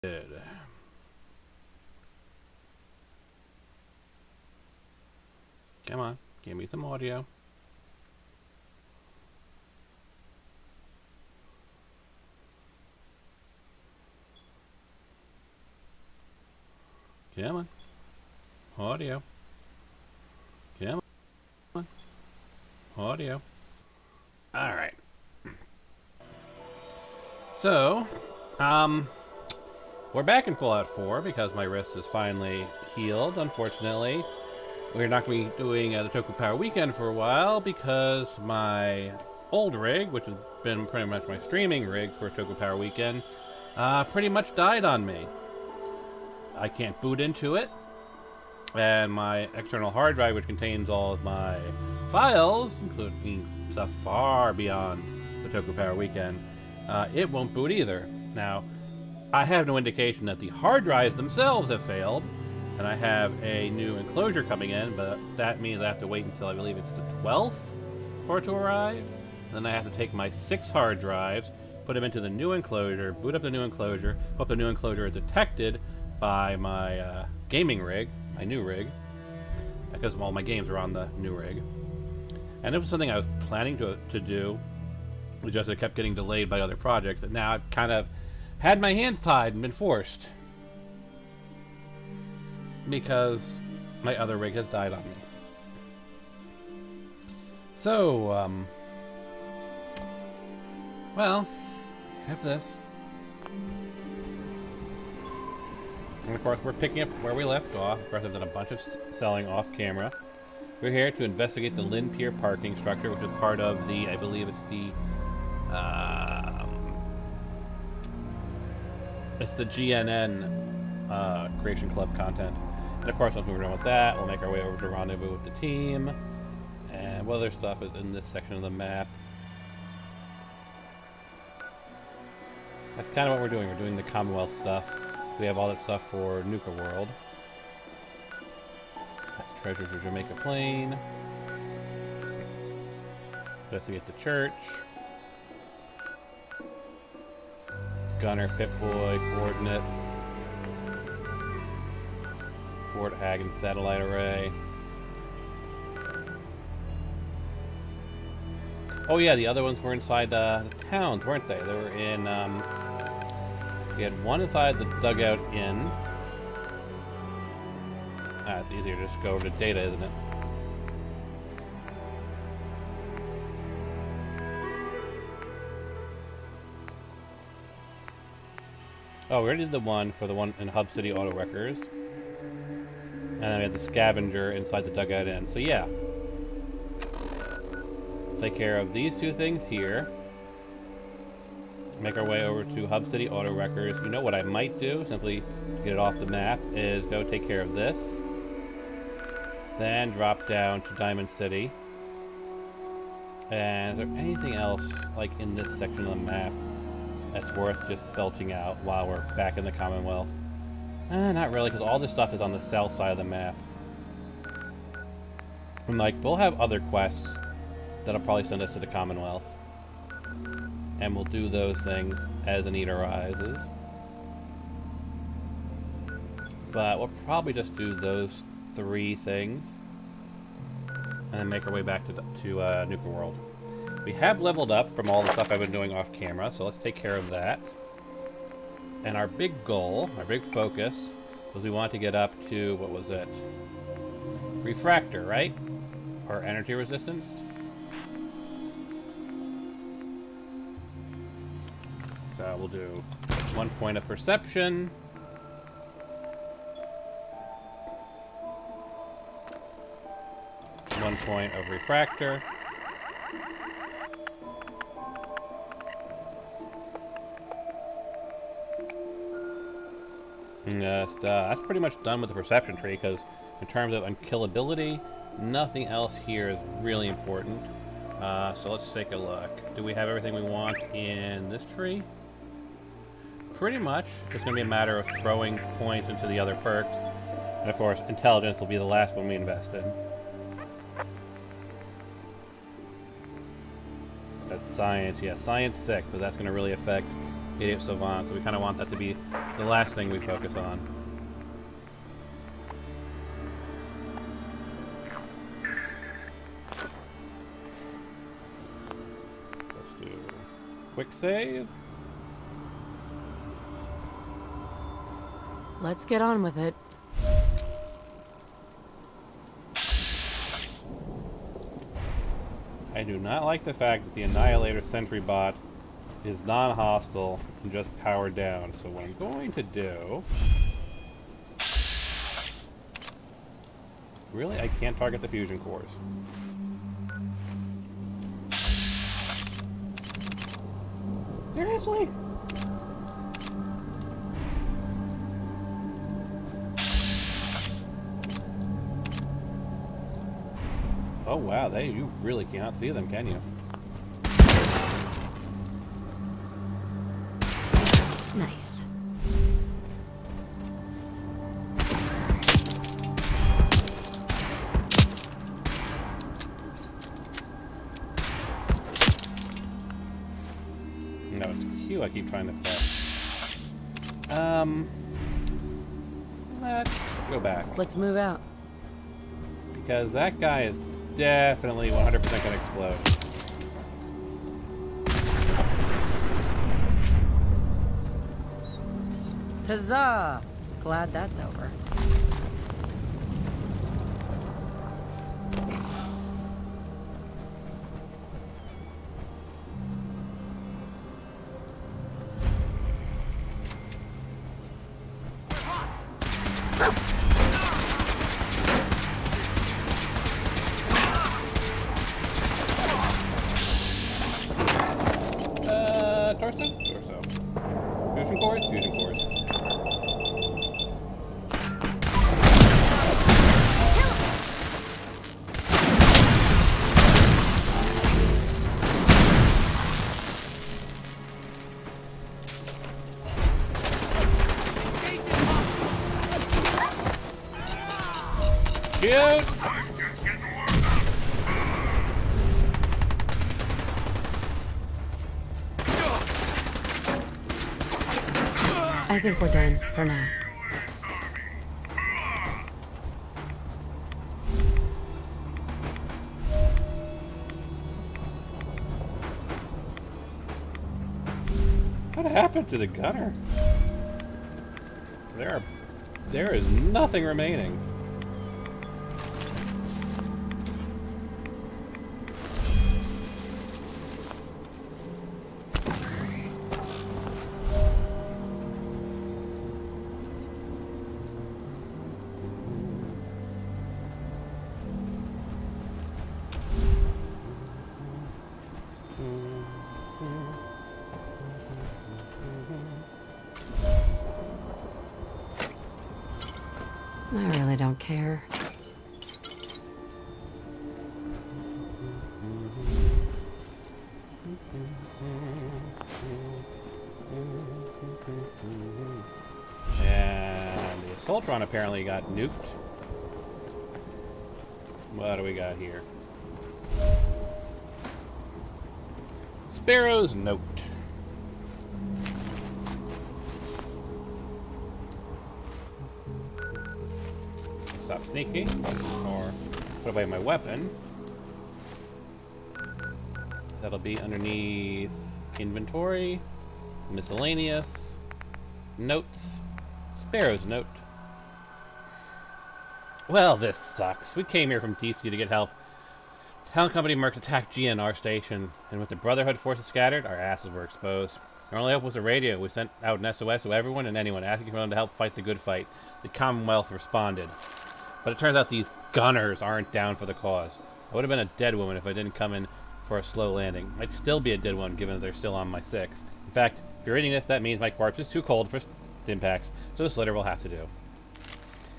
Come on, give me some audio. Come on. Audio. Come on. Audio. Alright. So, we're back in Fallout 4 because my wrist is finally healed, unfortunately. We're not going to be doing the Toku Power Weekend for a while because my old rig, which has been pretty much my streaming rig for Toku Power Weekend, pretty much died on me. I can't boot into it, and my external hard drive, which contains all of my files, including stuff far beyond the Toku Power Weekend, it won't boot either. Now, I have no indication that the hard drives themselves have failed, and I have a new enclosure coming in, but that means I have to wait until I believe it's the 12th for it to arrive. Then I have to take my 6 hard drives, put them into the new enclosure, boot up the new enclosure, hope the new enclosure is detected by my gaming rig, my new rig, because all my games are on the new rig. And it was something I was planning to do, it just it kept getting delayed by other projects, and now I've kind of had my hands tied and been forced because my other rig has died on me. So, well, I have this. And of course, we're picking up where we left off. Of course, I've done a bunch of selling off camera. We're here to investigate the Lynn Pier parking structure, which is part of the, I believe it's the GNN Creation Club content. And of course, once we're done with that, we'll make our way over to Rendezvous with the team. And what other stuff is in this section of the map? That's kind of what we're doing. We're doing the Commonweath stuff. We have all that stuff for Nuka World. That's Treasures of Jamaica Plain. Investigate the church. Gunner, Pip-Boy, coordinates. Fort Hagen satellite array. Oh yeah, the other ones were inside the towns, weren't they? They were in, we had one inside the Dugout Inn. It's easier to just go over to data, isn't it? Oh, we already did the one for the one in Hub City Auto Wreckers. And then we had the scavenger inside the Dugout Inn. So yeah. Take care of these two things here. Make our way over to Hub City Auto Wreckers. You know what I might do, simply to get it off the map, is go take care of this. Then drop down to Diamond City. And is there anything else, like in this section of the map, that's worth just belching out while we're back in the Commonwealth? Not really, because all this stuff is on the south side of the map. And like, we'll have other quests that'll probably send us to the Commonwealth. And we'll do those things as a need arises. But we'll probably just do those 3 things. And then make our way back to Nuka World. We have leveled up from all the stuff I've been doing off camera, so let's take care of that. And our big goal, our big focus, was we want to get up to, what was it? Refractor, right? Or energy resistance? So we'll do 1 point of perception. One point of refractor. And that's pretty much done with the perception tree, because in terms of unkillability, nothing else here is really important. So let's take a look. Do we have everything we want in this tree? Pretty much. It's going to be a matter of throwing points into the other perks. And of course, intelligence will be the last one we invest in. That's science. Yeah, science 6, but that's going to really affect idiot savant, so we kind of want that to be the last thing we focus on. Let's do quick save. Let's get on with it. I do not like the fact that the Annihilator Sentry bot is non-hostile and just powered down. So what I'm going to do... Really? I can't target the fusion cores. Seriously? Oh wow, you really cannot see them, can you? Nice. No, it's Q I keep trying to press. Let's go back. Let's move out. Because that guy is definitely 100% gonna explode. Huzzah! Glad that's over. Torso. Fusion cores? Fusion cores. Shoot! I think we're done for now. What happened to the gunner? There is nothing remaining. I really don't care. And the Assaultron apparently got nuked. What do we got here? Sparrow's note. Stop sneaking, or put away my weapon. That'll be underneath inventory, miscellaneous, notes, Sparrow's note. Well, this sucks. We came here from DC to get help. Town company mercs attacked GNR station, and with the Brotherhood forces scattered, our asses were exposed. Our only hope was a radio. We sent out an SOS to everyone and anyone, asking for them to help fight the good fight. The Commonwealth responded. But it turns out these gunners aren't down for the cause. I would have been a dead woman if I didn't come in for a slow landing. I'd still be a dead one given that they're still on my 6. In fact, if you're reading this, that means my corpse is too cold for impacts, so this litter will have to do.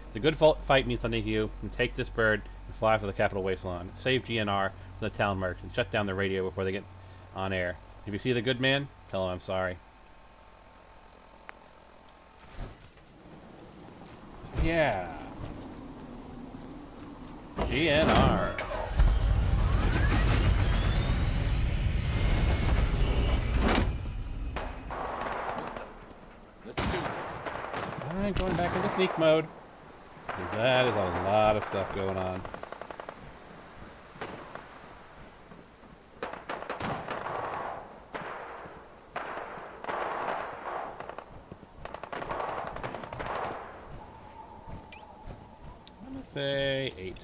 It's a good fight means something to you, and take this bird and fly for the Capital Wasteland. Save GNR from the town mercs and shut down the radio before they get on air. If you see the good man, tell him I'm sorry. Yeah. GNR. I'm going back into sneak mode. 'Cause that is a lot of stuff going on. I'm gonna say 8.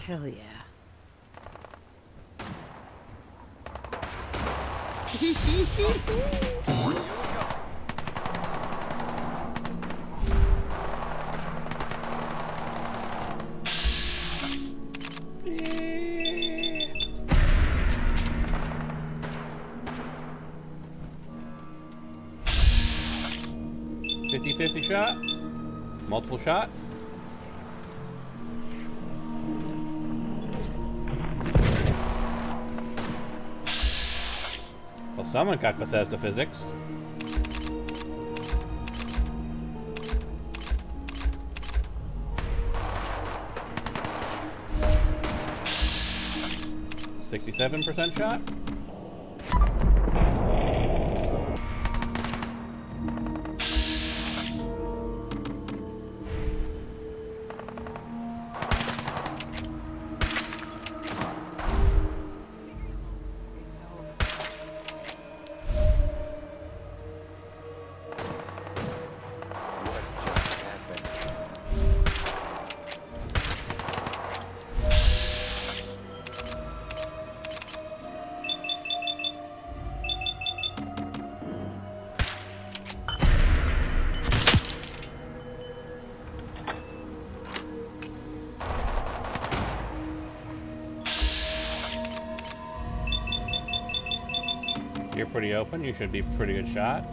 Hell yeah. Yeah. 50-50 shot? Multiple shots? Well, someone got Bethesda physics. .67% shot? You're pretty open. You should be a pretty good shot.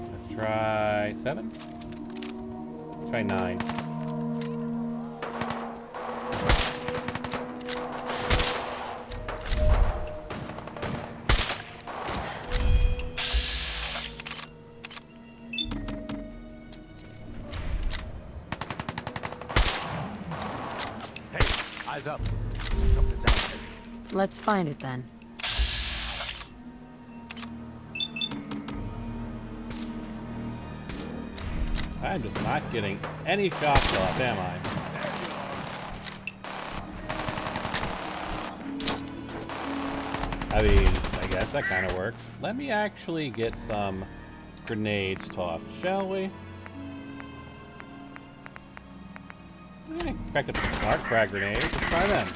Let's try 7. Try 9. Eyes up. Something's out there. Let's find it then. I'm just not getting any shots off, am I? I mean, I guess that kind of works. Let me actually get some grenades tossed, shall we? I picked up some smart frag grenades. Let's try them.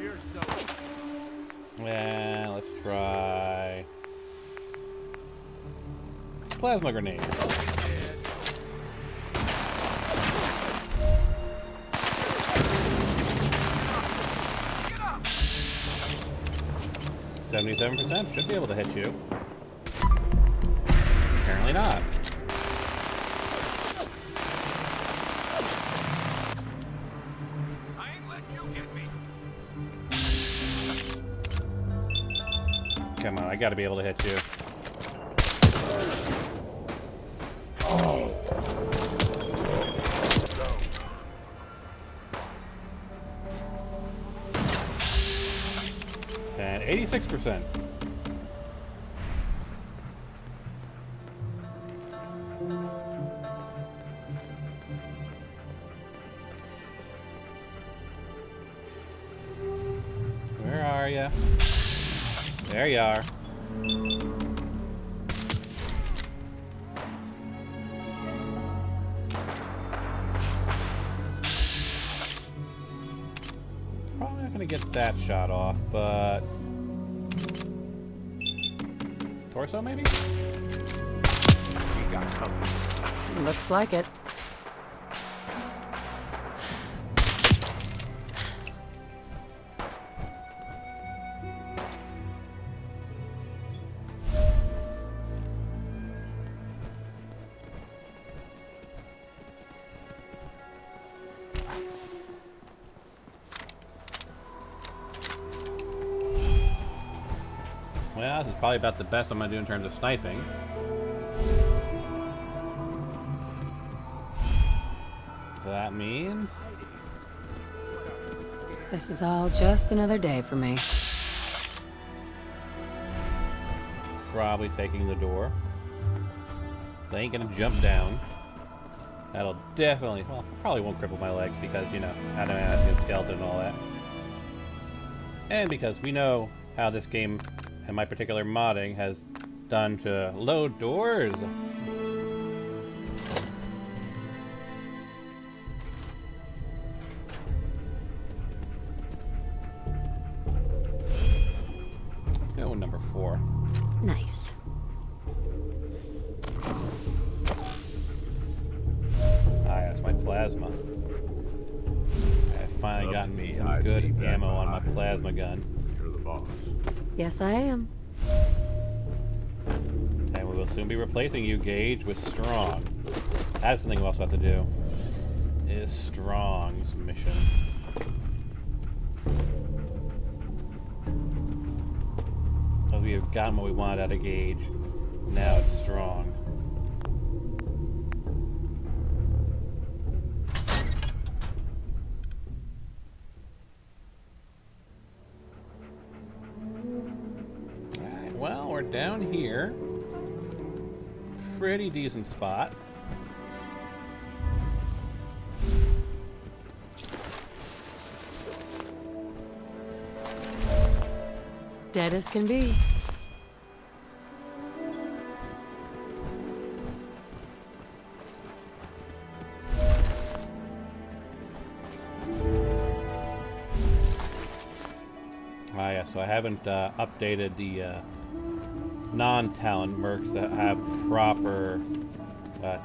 You're so... Yeah, let's try plasma grenades. 77% should be able to hit you. Apparently not. I ain't letting you get me. Come on, I gotta be able to hit you. And 86%. Where are you? There you are. Probably not gonna get that shot off, but torso maybe? We got company. Looks like it. this is probably about the best I'm going to do in terms of sniping. So that means... This is all just another day for me. Probably taking the door. They ain't gonna jump down. That'll definitely, well, probably won't cripple my legs because, you know, adamantium skeleton and all that. And because we know how this game and my particular modding has done to load doors. Let's go with number 4. Nice. Ah, yes, my plasma. I've finally gotten me some good ammo on my plasma gun. You're the boss. Yes, I am. And we will soon be replacing you, Gage, with Strong. That's something we also have to do. Is Strong's mission. So we have gotten what we wanted out of Gage. Now it's Strong. Alright, well, we're down here. Pretty decent spot. Dead as can be. Ah, yeah, so I haven't updated the non-talent mercs that have proper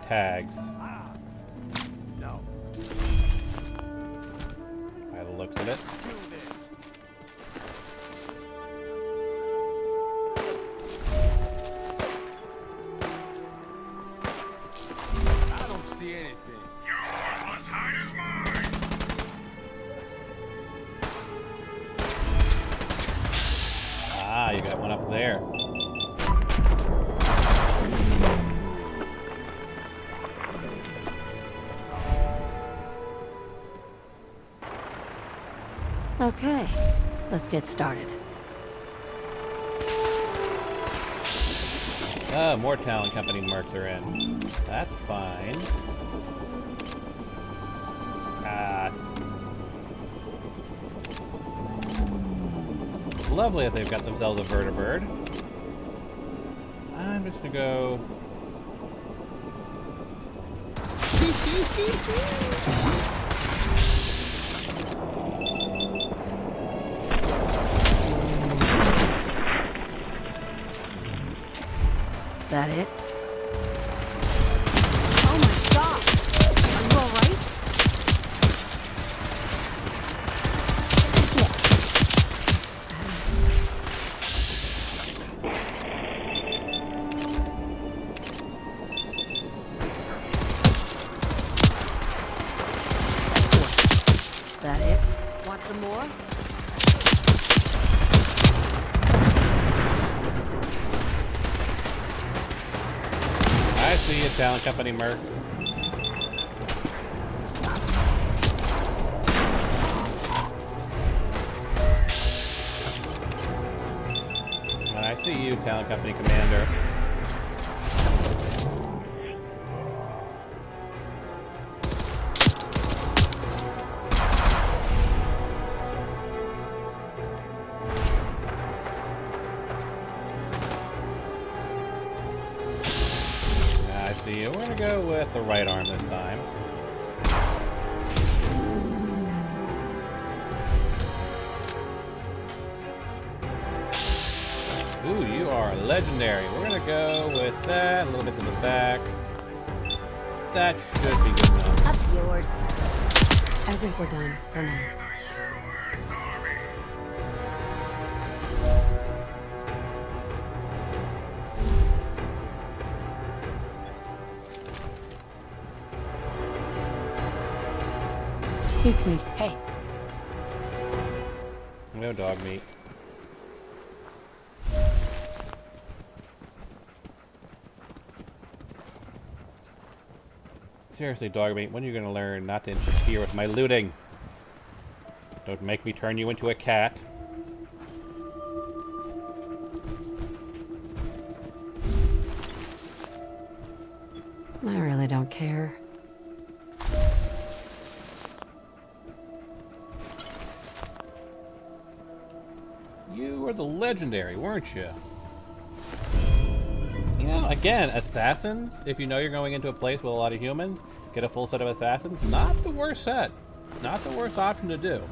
tags. No. By the looks of it. Do this. I don't see anything. Your worthless hide is mine. Ah, you got one up there. Okay, let's get started. Oh, more talent company mercs are in. That's fine. Lovely that they've got themselves a vertibird. I'm just gonna go. That it? Oh my god! Are you alright? That it? Want some more? I see a talent company merc. And I see you, talent company commander. I see you. We're gonna go with the right arm this time. Ooh, you are legendary. We're gonna go with that, a little bit to the back. That should be good enough. Up yours. I think we're done for now. Suits me. Hey. No dog meat. Seriously, Dogmeat, when are you going to learn not to interfere with my looting? Don't make me turn you into a cat. I really don't care. You were the legendary, weren't you? You know, again, assassins, if you know you're going into a place with a lot of humans, get a full set of assassins, not the worst set. Not the worst option to do.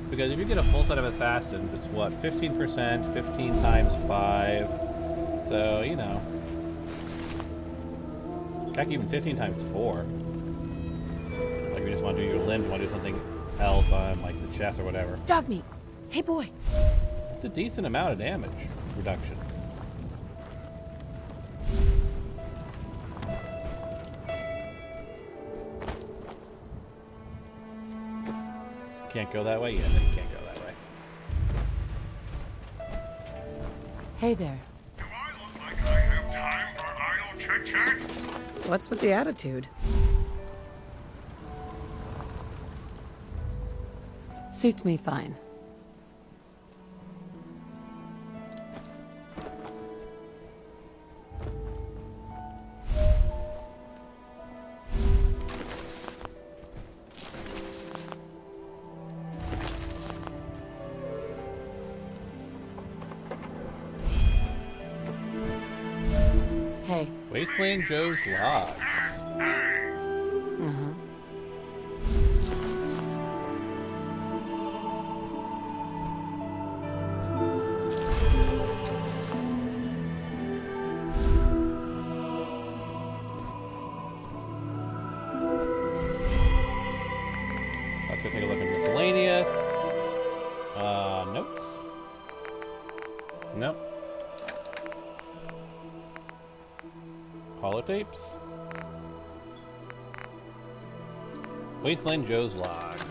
Because if you get a full set of assassins, it's what, 15%, 15 times 5. So, you know. Heck, even 15 times 4. Like, you just want to do your limbs, you want to do something else on, like, the chest or whatever. Dogmeat! Hey, boy! It's a decent amount of damage reduction. Can't go that way? Yeah, you can't go that way. Hey there. Do I look like I have time for idle chit-chat? What's with the attitude? Suits me fine. Hey. Wasteland Joe's Logs. Uh-huh. Let's go take a look at miscellaneous. Notes? Nope. Holotapes? Wasteland Joe's Logs.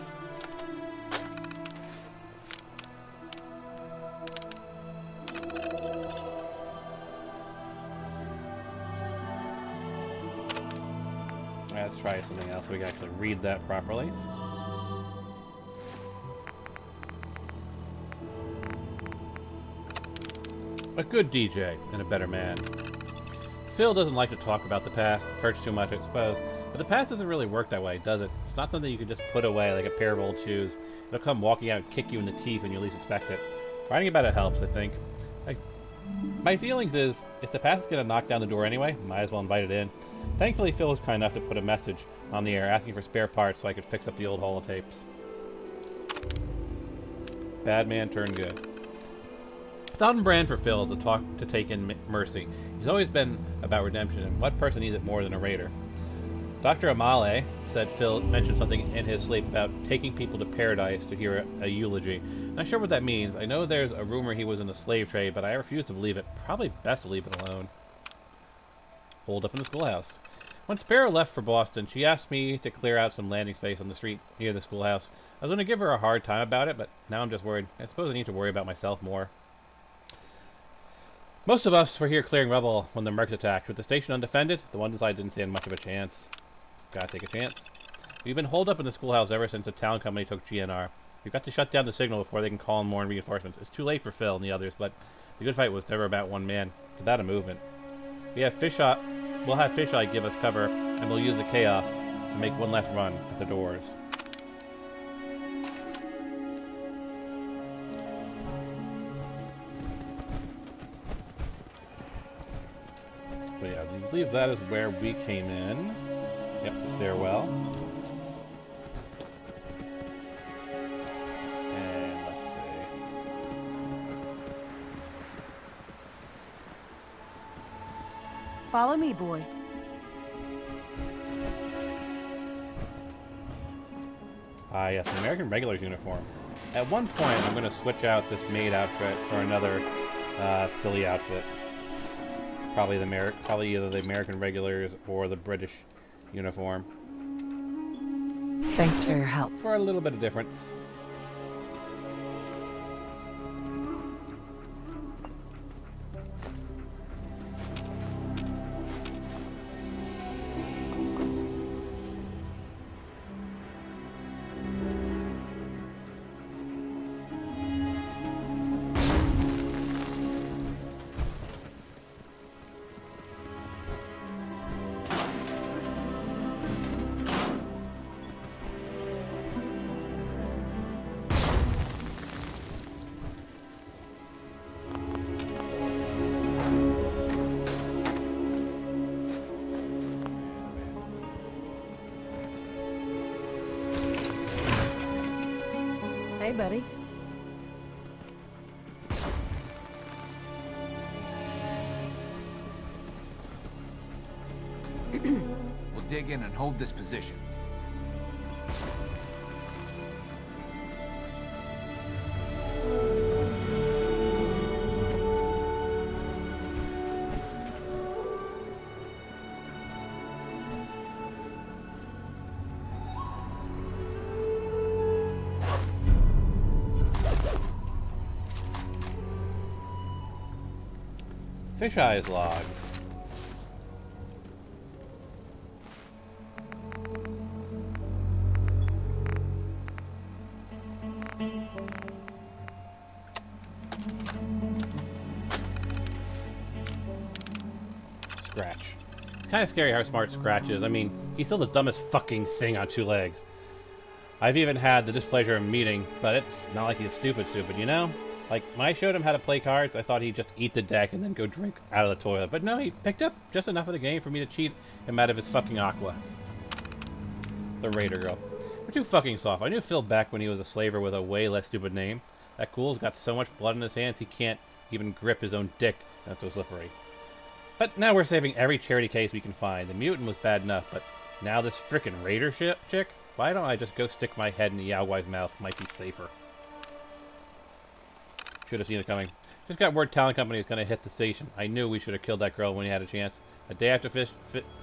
Let's try something else so we can actually read that properly. A good DJ and a better man. Phil doesn't like to talk about the past, hurts too much, I suppose, but the past doesn't really work that way, does it? It's not something you can just put away like a pair of old shoes. It'll come walking out and kick you in the teeth when you least expect it. Writing about it helps, I think. My feelings is, if the past is going to knock down the door anyway, might as well invite it in. Thankfully, Phil was kind enough to put a message on the air asking for spare parts so I could fix up the old holotapes. Bad man turned good. It's on brand for Phil to take in mercy. He's always been about redemption, and what person needs it more than a raider? Dr. Amale said Phil mentioned something in his sleep about taking people to paradise to hear a eulogy. Not sure what that means. I know there's a rumor he was in the slave trade, but I refuse to believe it. Probably best to leave it alone. Hold up in the schoolhouse. When Sparrow left for Boston, she asked me to clear out some landing space on the street near the schoolhouse. I was going to give her a hard time about it, but now I'm just worried. I suppose I need to worry about myself more. Most of us were here clearing rubble when the Mercs attacked. With the station undefended, the one side didn't stand much of a chance. Gotta take a chance. We've been holed up in the schoolhouse ever since the town company took GNR. We've got to shut down the signal before they can call in more reinforcements. It's too late for Phil and the others, but the good fight was never about one man. It's about a movement. We'll have Fisheye give us cover, and we'll use the chaos to make one last run at the doors. So yeah, I believe that is where we came in. Yep, the stairwell. And let's see. Follow me, boy. Ah, yes, the American Regulars uniform. At one point, I'm going to switch out this maid outfit for another silly outfit. Probably either the American Regulars or the British uniform. Thanks for your help. For a little bit of difference. Hey, buddy. We'll dig in and hold this position. Fish eyes logs. Scratch. It's kind of scary how smart Scratch is. I mean, he's still the dumbest fucking thing on two legs. I've even had the displeasure of meeting, but it's not like he's stupid, you know? Like, when I showed him how to play cards, I thought he'd just eat the deck and then go drink out of the toilet. But no, he picked up just enough of the game for me to cheat him out of his fucking aqua. The Raider girl. We're too fucking soft. I knew Phil back when he was a slaver with a way less stupid name. That ghoul's got so much blood in his hands he can't even grip his own dick. That's so slippery. But now we're saving every charity case we can find. The mutant was bad enough, but now this frickin' Raider chick? Why don't I just go stick my head in the Yao-Wai's mouth? Might be safer. Should have seen it coming. Just got word Talent Company is going to hit the station. I knew we should have killed that girl when we had a chance. A day after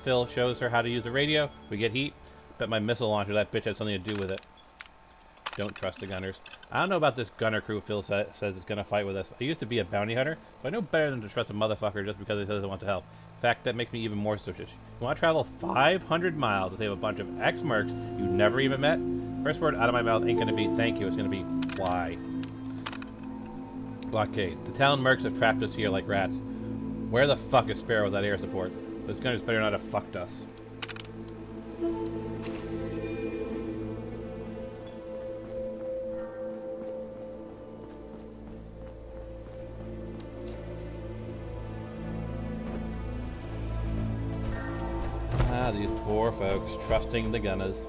Phil shows her how to use the radio, we get heat. Bet my missile launcher that bitch has something to do with it. Don't trust the gunners. I don't know about this gunner crew Phil says is going to fight with us. I used to be a bounty hunter, so I know better than to trust a motherfucker just because he says they want to help. In fact, that makes me even more suspicious. You want to travel 500 miles to save a bunch of ex-mercs you never even met? First word out of my mouth ain't going to be thank you. It's going to be why. Blockade. The town mercs have trapped us here like rats. Where the fuck is Sparrow without air support? Those gunners better not have fucked us. Ah, these poor folks trusting the gunners.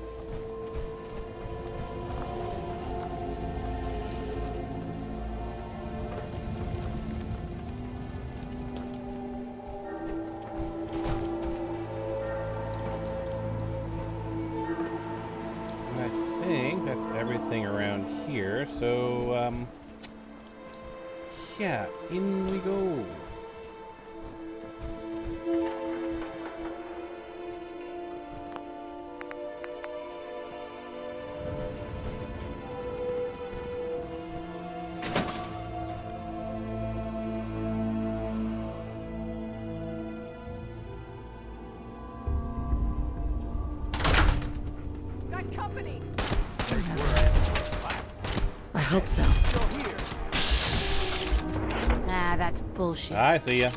Everything around here, so yeah, in we go. Got company. I hope so. Ah, that's bullshit. I see ya.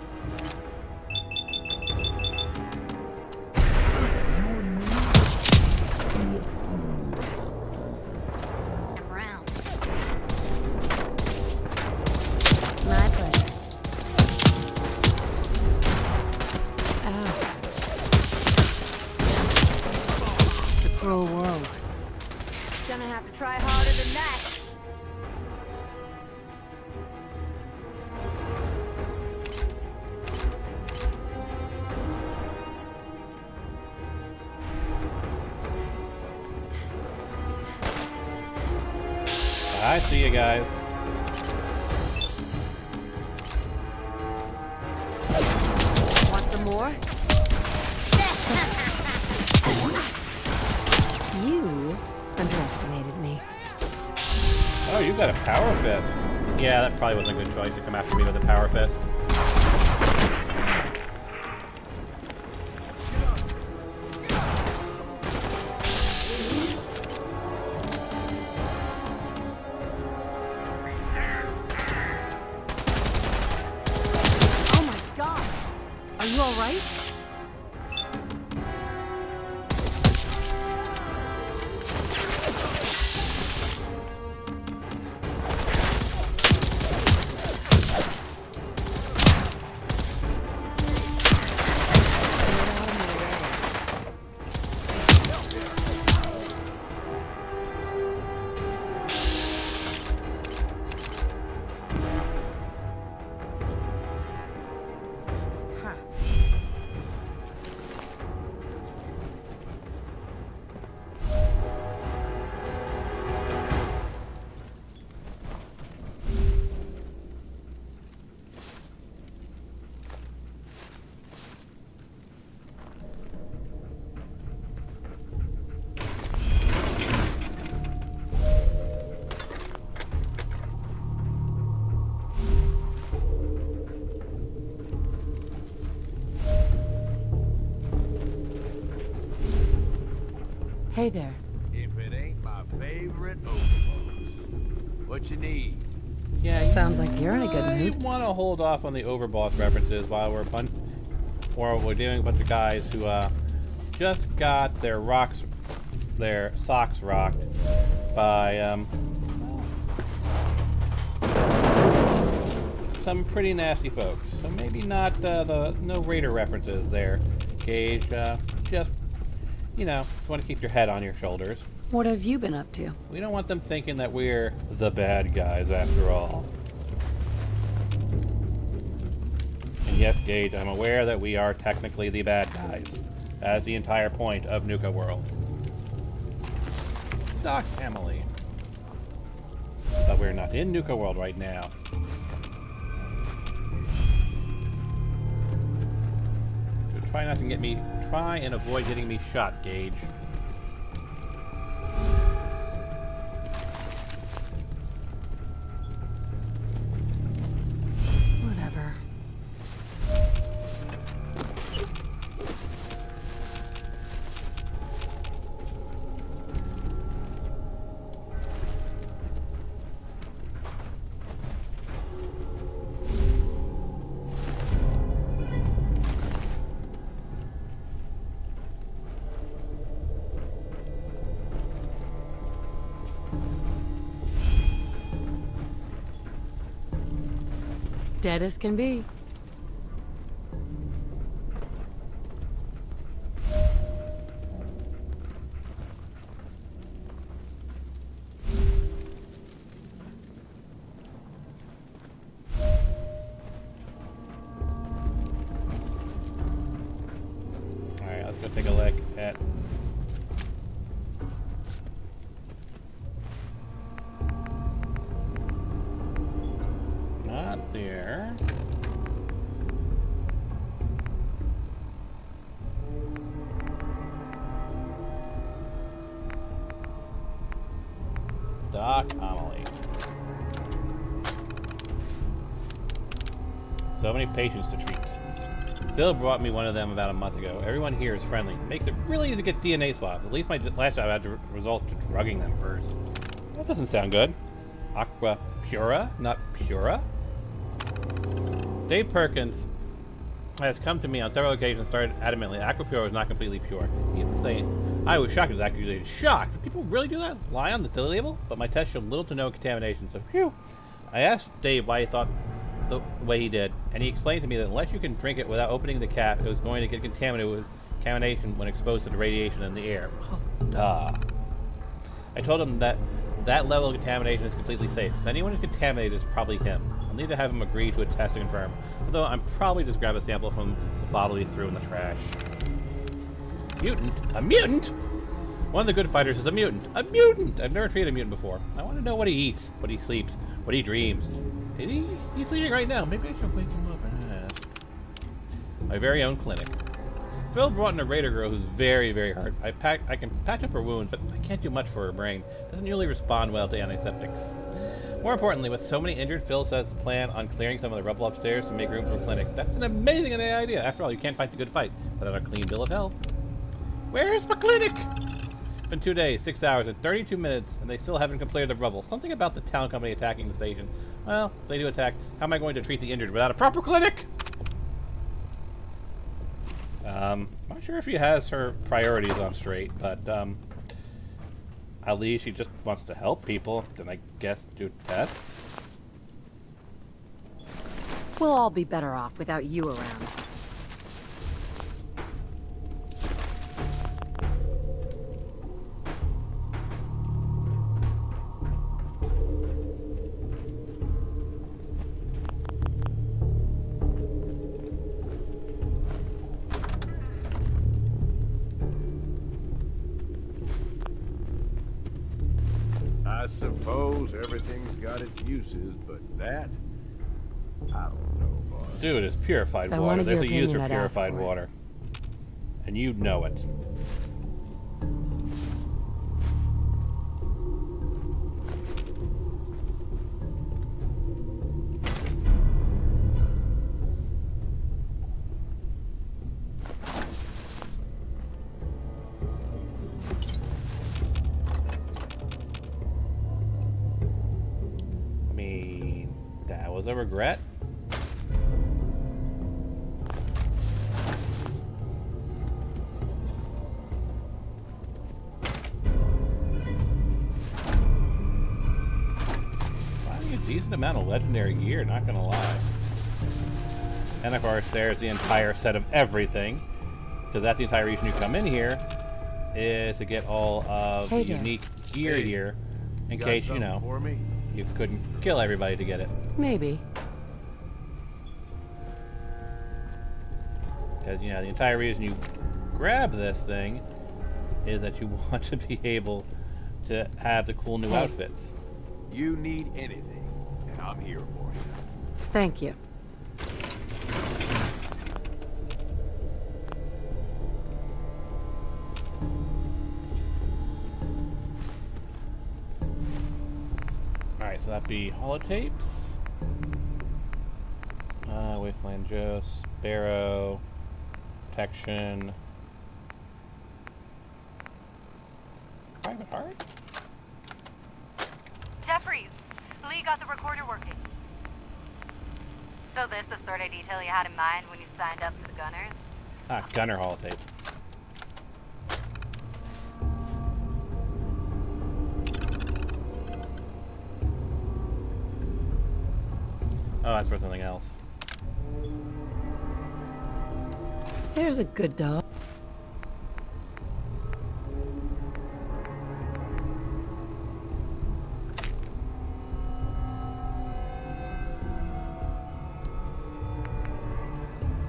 I'm around. My pleasure. Ow. It's a cruel world. Gonna have to try harder than that. I see you guys. Want some more? You underestimated me. Oh, you got a power fist. Yeah, that probably wasn't a good choice to come after me with a power fist. Oh my god! Are you alright? Hey there. If it ain't my favorite overboss. What you need? Yeah, Sounds like you're in a good you mood. want to hold off on the overboss werewe're dealing with a bunch of guys who just got their socks rocked by some pretty nasty folks. So maybe not no Raider references there, Gage. Just want to keep your head on your shoulders. What have you been up to? We don't want them thinking that we're the bad guys after all. And yes, Gage, I'm aware that we are technically the bad guys. That's the entire point of Nuka World. Doc Emily. But we're not in Nuka World right now. So try and avoid getting me shot, Gage. Whatever. Dead as can be. Alright, let's go take a look at... Not there. Doc Amelie. So many patients to treat. Phil brought me one of them about a month ago. Everyone here is friendly. Makes it really easy to get DNA swabs. At least my last job had to result to drugging them first. That doesn't sound good. Aqua Pura, not Pura? Dave Perkins has come to me on several occasions and started adamantly Aqua Pura is not completely pure. He has to say, I was shocked at his accusation. Shocked? Do people really do that? Lie on the label? But my test showed little to no contamination, so phew. I asked Dave why he thought the way he did, and he explained to me that unless you can drink it without opening the cap, it was going to get contaminated with contamination when exposed to the radiation in the air. Duh. I told him that that level of contamination is completely safe. If anyone is contaminated, it's probably him. I'll need to have him agree to a test to confirm, although I'm probably just grab a sample from the bottle he threw in the trash. Mutant? A mutant? One of the good fighters is a mutant. A mutant! I've never treated a mutant before. I want to know what he eats, what he sleeps, what he dreams. He's sleeping right now. Maybe I should wake him up and ask. My very own clinic. Phil brought in a Raider girl who's very, very hurt. I can patch up her wounds, but I can't do much for her brain. Doesn't usually respond well to antiseptics. More importantly, with so many injured, Phil says to plan on clearing some of the rubble upstairs to make room for a clinic. That's an amazing idea. After all, you can't fight the good fight without a clean bill of health. Where's my clinic? It's been 2 days, 6 hours, and 32 minutes, and they still haven't cleared the rubble. Something about the town company attacking the station. Well, if they do attack, how am I going to treat the injured without a proper clinic? Not sure if she has her priorities on straight, but, at least she just wants to help people, then I guess do tests. We'll all be better off without you around. I suppose everything's got its uses, but that, I don't know, boss. Dude, it's purified I water. wanted your There's a use for opinion, I'd ask purified for it. water. And you know it. was a regret. Finding a decent amount of legendary gear, not gonna lie. And of course, there's the entire set of everything, because that's the entire reason you come in here, is to get all of the unique gear here, in case, you know, for me? you couldn't kill everybody to get it. Maybe. Because, you know, the entire reason you grab this thing is that you want to be able to have the cool new outfits. You need anything, and I'm here for you. Thank you. Alright, so that'd be holotapes. Wasteland Joe, Sparrow, Protection. Private Heart? Jeffries, Lee got the recorder working. So this the sort of detail you had in mind when you signed up for the Gunners? Ah, Gunner holotape. Oh, that's for something else. There's a good dog.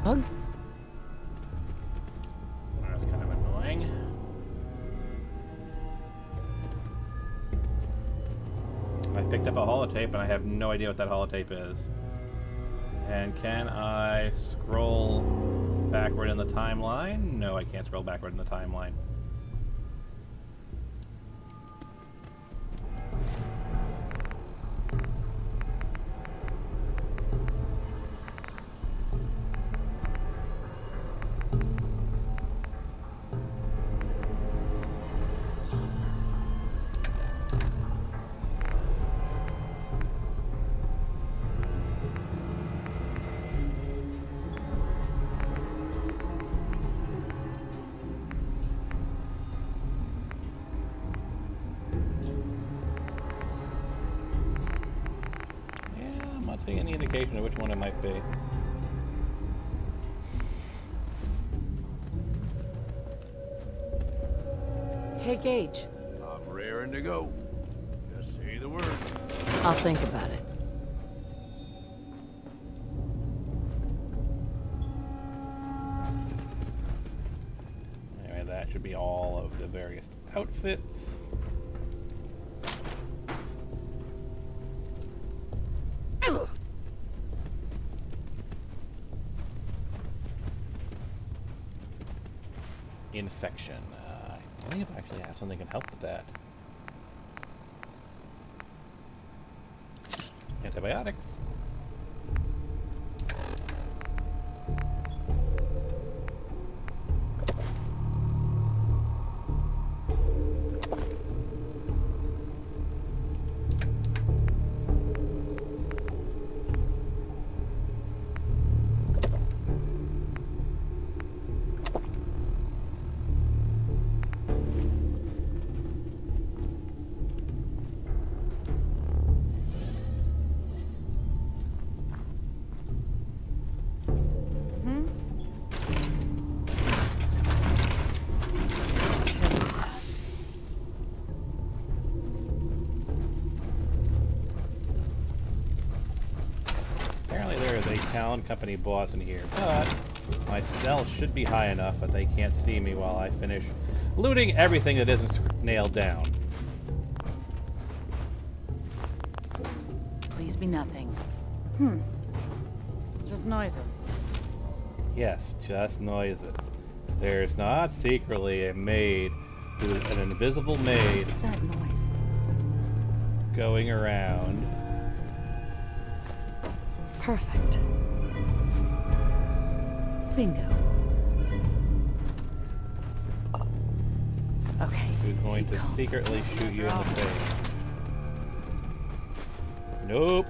Dog? That's kind of annoying. I picked up a holotape and I have no idea what that holotape is. And can I scroll backward in the timeline? No, I can't scroll backward in the timeline. Any indication of which one it might be. Hey, Gage. I'm raring to go. Just say the word. I'll think about it. Anyway, that should be all of the various outfits. Infection. I think if I actually have something that can help with that. Antibiotics. Town company boss in here, but my stealth should be high enough that they can't see me while I finish looting everything that isn't nailed down. Please be nothing. Just noises. Yes, just noises. There's not secretly a maid, who's an invisible maid, What's that noise? going around. Perfect. Bingo. Okay. Who's going to secretly shoot you in the face. Nope.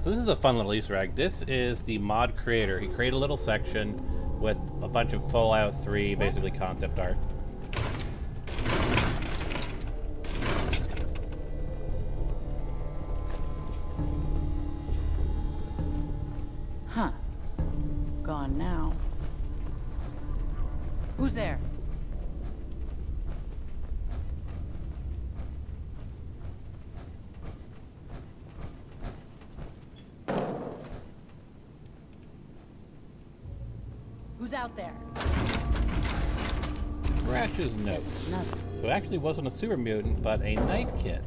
So this is a fun little Easter egg. This is the mod creator. He created a little section with a bunch of Fallout 3, basically concept art. Huh. Gone now. Who's there? Who's out there? Scratch's notes. So it actually wasn't a super mutant, but a night kid.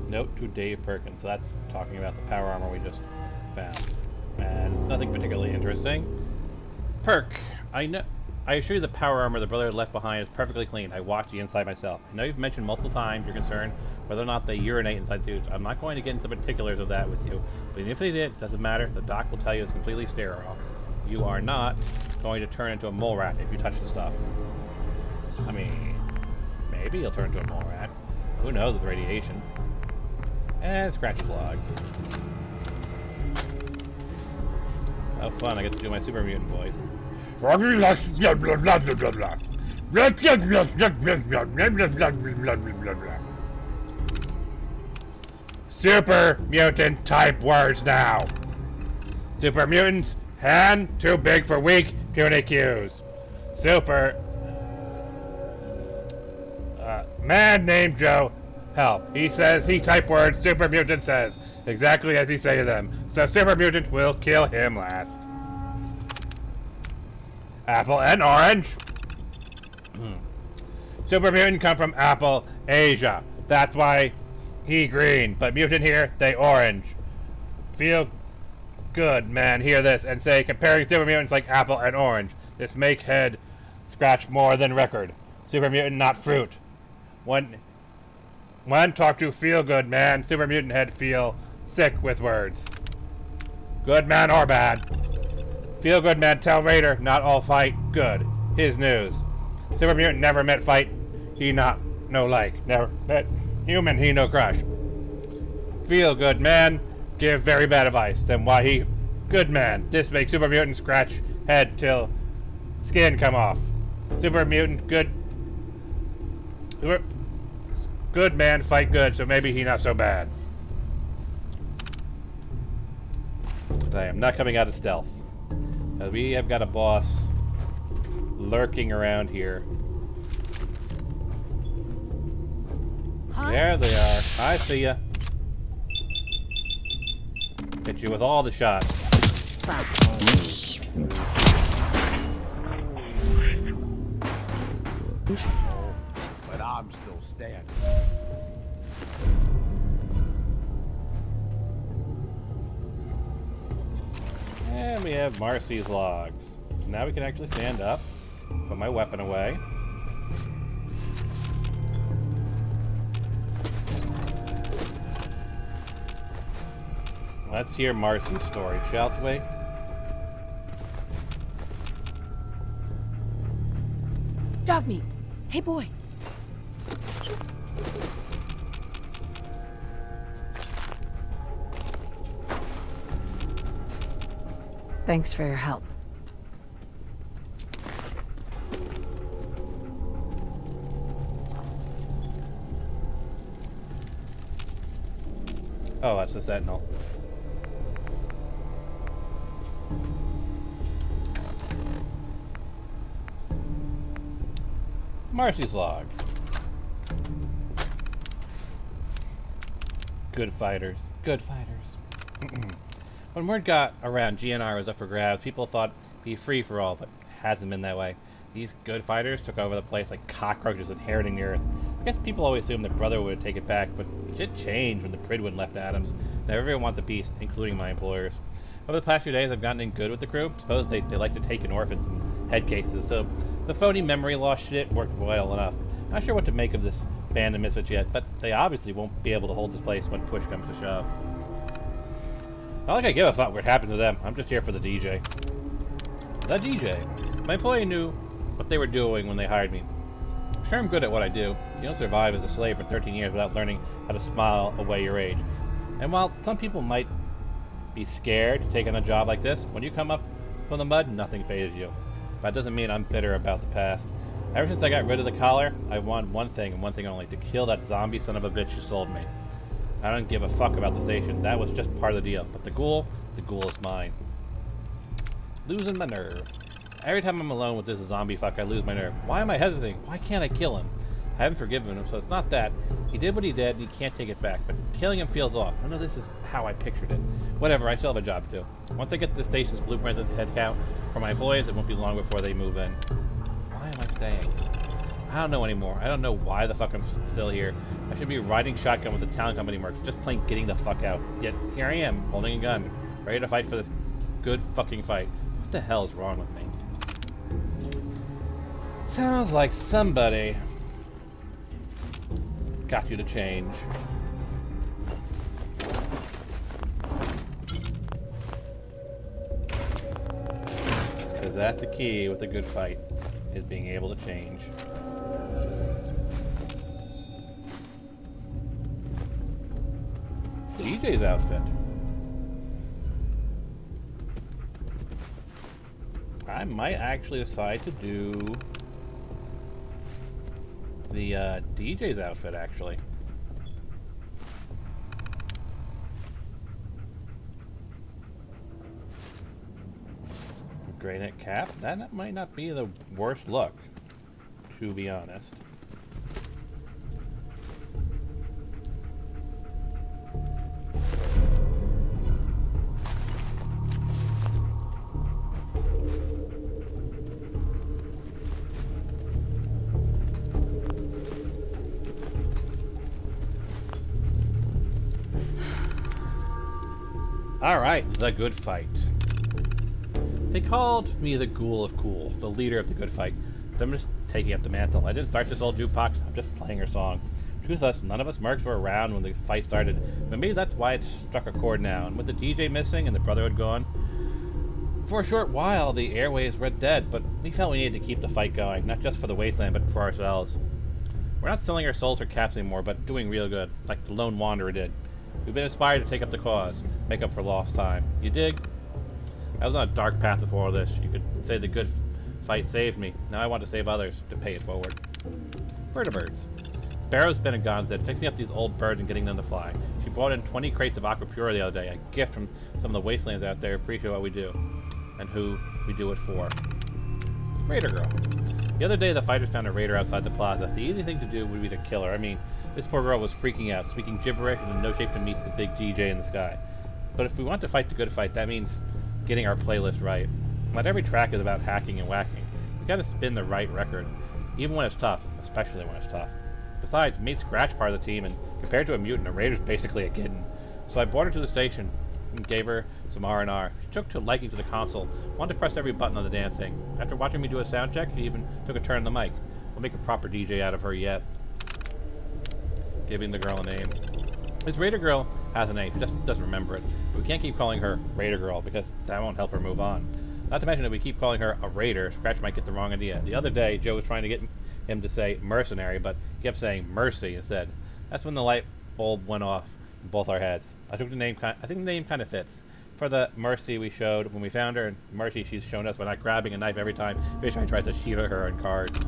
Note to Dave Perkins. So that's talking about the power armor we just found. And it's nothing particularly interesting. Perk, I assure you the power armor the brother left behind is perfectly clean. I watched the inside myself. I know you've mentioned multiple times you're concerned whether or not they urinate inside suits. I'm not going to get into the particulars of that with you. But even if they did, it doesn't matter. The doc will tell you it's completely sterile. You are not going to turn into a mole rat if you touch the stuff. I mean, maybe you'll turn into a mole rat. Who knows with radiation. And Scratch's logs. How fun, I get to do my super mutant voice. Super mutant type words now. Super mutants, hand, too big for weak, puny cues. Super... man named Joe, help. He says he type words, super mutant says. Exactly as he say them. So super mutant will kill him last. Apple and orange. Super mutant come from Apple, Asia. That's why he green. But mutant here, they orange. Feel good, man. Hear this and say comparing super mutants like apple and orange. This make head scratch more than record. Super mutant, not fruit. When talk to feel good, man. Super mutant head feel sick with words. Good man or bad. Feel good man tell Raider not all fight good. His news. Super mutant never met fight. He not no like. Never met human he no crush. Feel good man give very bad advice. Then why he good man. This makes super mutant scratch head till skin come off. Super mutant good. Good man fight good, so maybe he not so bad. I am not coming out of stealth. We have got a boss lurking around here. Huh? There they are. I see ya. Hit you with all the shots. But I'm still standing. And we have Marcy's logs. So now we can actually stand up. Put my weapon away. Let's hear Marcy's story, shall we? Dog meat. Hey, boy. Thanks for your help. Oh, that's the Sentinel. Marcy's logs. Good fighters. Good fighters. When word got around GNR was up for grabs, people thought it'd be free for all, but it hasn't been that way. These good fighters took over the place like cockroaches inheriting the earth. I guess people always assumed the brother would take it back, but shit changed when the Pridwin left Adams. Now everyone wants a piece, including my employers. Over the past few days, I've gotten in good with the crew. Suppose they like to take in orphans and head cases, so the phony memory loss shit worked well enough. Not sure what to make of this band of misfits yet, but they obviously won't be able to hold this place when push comes to shove. Not like I give a fuck what happened to them. I'm just here for the DJ. The DJ. My employee knew what they were doing when they hired me. I'm sure I'm good at what I do. You don't survive as a slave for 13 years without learning how to smile away your age. And while some people might be scared to take on a job like this, when you come up from the mud, nothing phases you. That doesn't mean I'm bitter about the past. Ever since I got rid of the collar, I wanted one thing and one thing only, to kill that zombie son of a bitch who sold me. I don't give a fuck about the station. That was just part of the deal. But the ghoul is mine. Losing my nerve. Every time I'm alone with this zombie fuck, I lose my nerve. Why am I hesitating? Why can't I kill him? I haven't forgiven him, so it's not that. He did what he did, and he can't take it back. But killing him feels off. I know this is how I pictured it. Whatever, I still have a job to do. Once I get the station's blueprint and head count for my employees, it won't be long before they move in. Why am I staying? I don't know anymore. I don't know why the fuck I'm still here. I should be riding shotgun with the town company mercs, just plain getting the fuck out. Yet here I am, holding a gun, ready to fight for this good fucking fight. What the hell is wrong with me? Sounds like somebody got you to change. Because that's the key with a good fight, is being able to change. DJ's outfit. I might actually decide to do the DJ's outfit, actually. Gray net cap. That might not be the worst look, to be honest. Alright, the good fight. They called me the Ghoul of Cool, the leader of the good fight. But I'm just taking up the mantle. I didn't start this old jukebox, I'm just playing her song. Truth is, none of us mercs were around when the fight started, but maybe that's why it struck a chord now. And with the DJ missing and the Brotherhood gone, for a short while the airways were dead, but we felt we needed to keep the fight going, not just for the wasteland, but for ourselves. We're not selling our souls for caps anymore, but doing real good, like the Lone Wanderer did. We've been inspired to take up the cause, make up for lost time. You dig? I was on a dark path before all this. You could say the good fight saved me. Now I want to save others, to pay it forward. Birds. Sparrow's been a gonzed, fixing up these old birds and getting them to fly. She brought in 20 crates of Aqua Pura the other day, a gift from some of the wastelands out there who appreciate what we do, and who we do it for. Raider Girl. The other day the fighters found a raider outside the plaza. The easy thing to do would be to kill her. I mean, this poor girl was freaking out, speaking gibberish and in no shape to meet the big DJ in the sky. But if we want to fight the good fight, that means getting our playlist right. Not every track is about hacking and whacking. We gotta spin the right record, even when it's tough, especially when it's tough. Besides, Mate's scratch part of the team, and compared to a mutant, a raider's basically a kitten. So I brought her to the station and gave her some R&R. She took to liking to the console, wanted to press every button on the damn thing. After watching me do a sound check, she even took a turn on the mic. We'll make a proper DJ out of her yet. Giving the girl a name. This Raider Girl has a name, she just doesn't remember it. But we can't keep calling her Raider Girl, because that won't help her move on. Not to mention that we keep calling her a raider, Scratch might get the wrong idea. The other day, Joe was trying to get him to say mercenary, but he kept saying mercy instead. That's when the light bulb went off in both our heads. I think the name kind of fits. For the mercy we showed when we found her, and mercy she's shown us by not grabbing a knife every time Fisheye tries to shoot her in cards.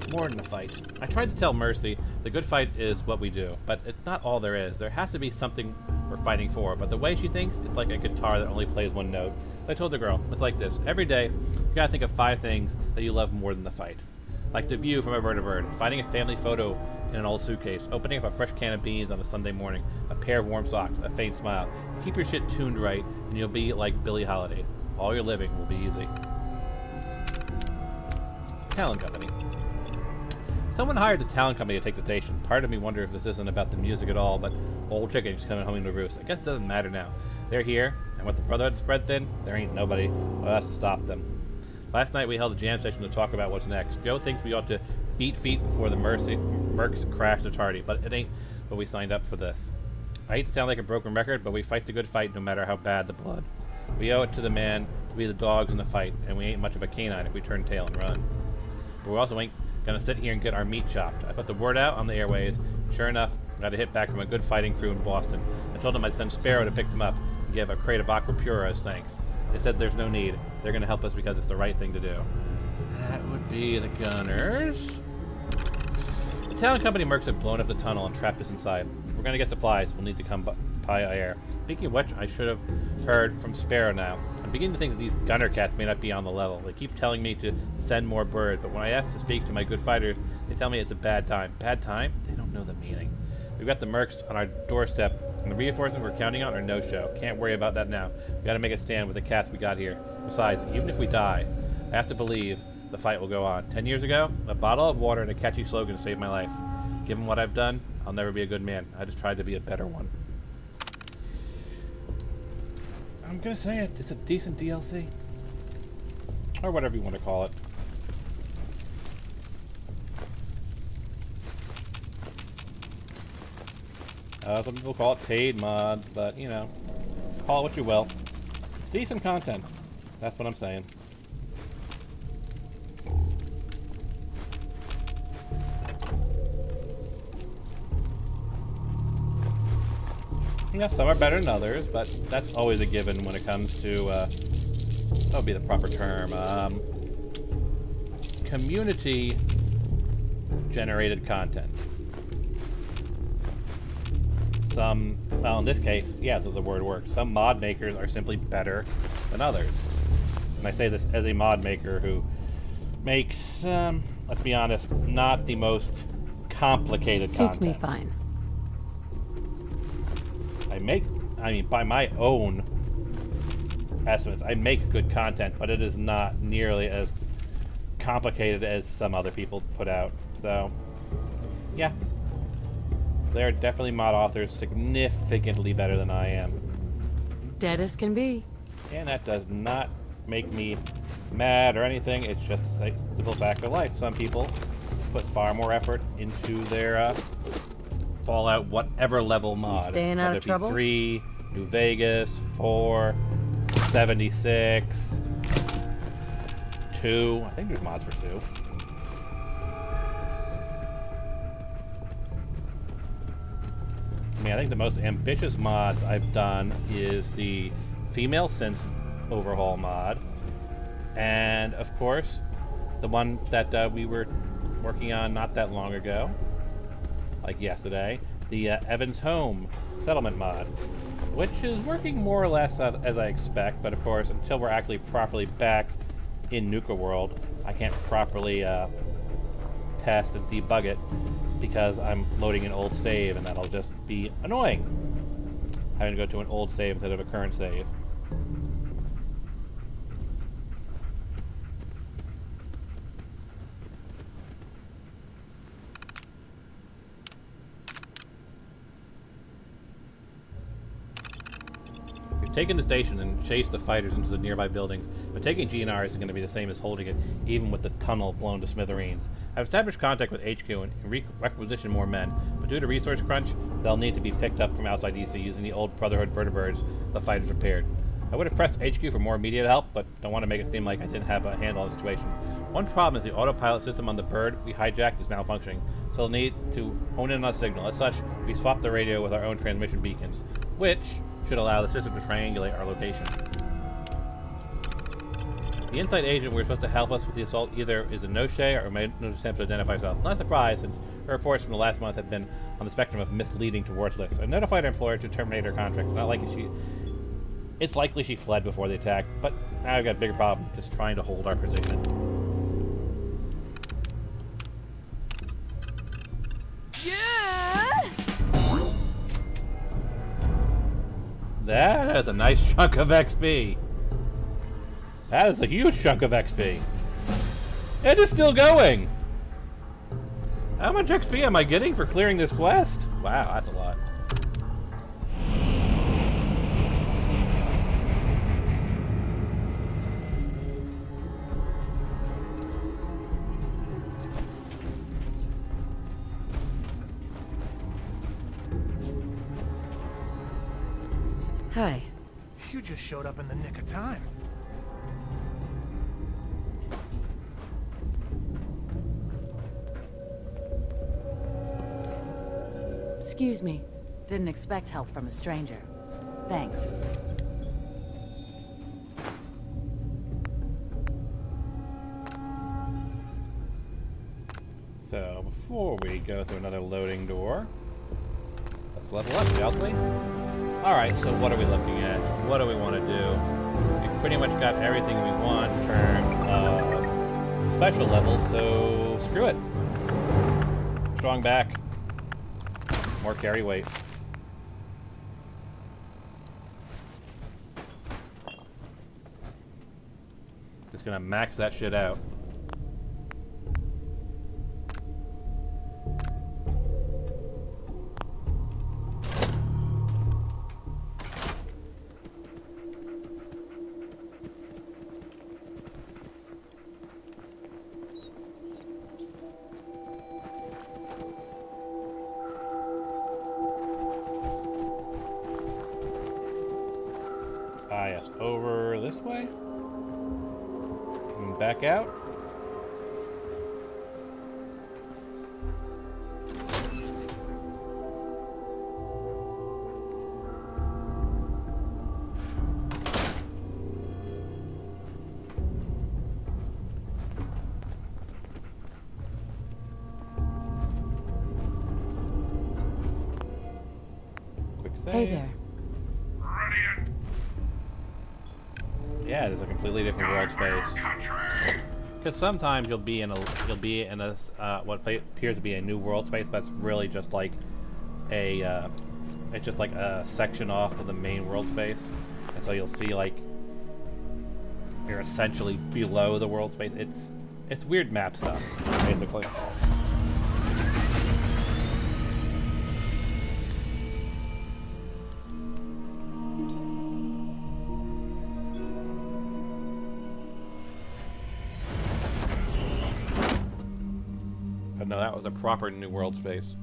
More than a fight. I tried to tell Mercy the good fight is what we do, but it's not all there is. There has to be something we're fighting for, but the way she thinks, it's like a guitar that only plays one note. I told the girl, it's like this. Every day, you gotta think of 5 things that you love more than the fight. Like the view from a vertibird, finding a family photo in an old suitcase, opening up a fresh can of beans on a Sunday morning, a pair of warm socks, a faint smile. Keep your shit tuned right, and you'll be like Billie Holiday. All your living will be easy. Talon Company. Someone hired the Talon Company to take the station. Part of me wonders if this isn't about the music at all, but old chickens coming home to roost. I guess it doesn't matter now. They're here, and with the Brotherhood spread thin, there ain't nobody who has to stop them. Last night we held a jam session to talk about what's next. Joe thinks we ought to beat feet before the Mercs crash the tardy, but it ain't what we signed up for this. I hate to sound like a broken record, but we fight the good fight no matter how bad the blood. We owe it to the man to be the dogs in the fight, and we ain't much of a canine if we turn tail and run. But we also ain't gonna sit here and get our meat chopped. I put the word out on the airways. Sure enough, I got a hit back from a good fighting crew in Boston. I told them I'd send Sparrow to pick them up and give a crate of Aqua Pura as thanks. They said there's no need. They're gonna help us because it's the right thing to do. That would be the Gunners. The Talon Company Mercs have blown up the tunnel and trapped us inside. If we're gonna get supplies, we'll need to come by air. Speaking of which, I should have heard from Sparrow now. I'm beginning to think that these gunner cats may not be on the level. They keep telling me to send more birds, but when I ask to speak to my good fighters, they tell me it's a bad time. Bad time? They don't know the meaning. We've got the Mercs on our doorstep, and the reinforcements we're counting on are no-show. Can't worry about that now. We gotta make a stand with the cats we got here. Besides, even if we die, I have to believe the fight will go on. 10 years ago, a bottle of water and a catchy slogan saved my life. Given what I've done, I'll never be a good man. I just tried to be a better one. I'm gonna say it. It's a decent DLC. Or whatever you want to call it. Some people call it paid mod, but, you know, call it what you will. It's decent content. That's what I'm saying. You know, some are better than others, but that's always a given when it comes to, that would be the proper term, community-generated content. Some, well, in this case, yeah, the word works. Some mod makers are simply better than others. And I say this as a mod maker who makes, let's be honest, not the most complicated content. Suits me fine. I mean, by my own estimates, I make good content, but it is not nearly as complicated as some other people put out. So, yeah. They're definitely mod authors significantly better than I am. Dead as can be. And that does not make me mad or anything. It's just a simple fact of life. Some people put far more effort into their Fallout whatever level mod. Staying out of trouble? 3, New Vegas, 4, 76, 2. I think there's mods for 2. I mean, I think the most ambitious mods I've done is the female synth overhaul mod. And, of course, the one that we were working on not that long ago, like yesterday, the Evans Home settlement mod, which is working more or less as I expect, but of course, until we're actually properly back in Nuka world, I can't properly test and debug it because I'm loading an old save, and that'll just be annoying, having to go to an old save instead of a current save. Taking the station and chase the fighters into the nearby buildings, but taking GNR isn't going to be the same as holding it, even with the tunnel blown to smithereens. I've established contact with HQ and requisitioned more men, but due to resource crunch, they'll need to be picked up from outside EC using the old Brotherhood vertibirds the fighters repaired. I would have pressed HQ for more immediate help, but don't want to make it seem like I didn't have a handle on the situation. One problem is the autopilot system on the bird we hijacked is malfunctioning, so they'll need to hone in on a signal. As such, we swapped the radio with our own transmission beacons, which should allow the system to triangulate our location. The inside agent we're supposed to help us with the assault either is a no-shay or made no attempt to identify herself. Not surprised, since her reports from the last month have been on the spectrum of misleading to worthless. I notified her employer to terminate her contract. It's likely she fled before the attack, but now I've got a bigger problem, just trying to hold our position. That is a nice chunk of XP. That is a huge chunk of XP. It is still going! How much XP am I getting for clearing this quest? Wow, that's a lot. Hi. You just showed up in the nick of time. Excuse me. Didn't expect help from a stranger. Thanks. So, before we go through another loading door, let's level up, shall we? Alright, so what are we looking at? What do we want to do? We've pretty much got everything we want in terms of special levels, so screw it. Strong back. More carry weight. Just gonna max that shit out. Ah, yes, over this way. And back out. Quick save. Hey there. Yeah, it is a completely different world space. Because sometimes you'll be in a what appears to be a new world space, but it's really just like a it's just like a section off of the main world space, and so you'll see like you're essentially below the world space. It's weird map stuff, basically. But no, that was a proper new world space.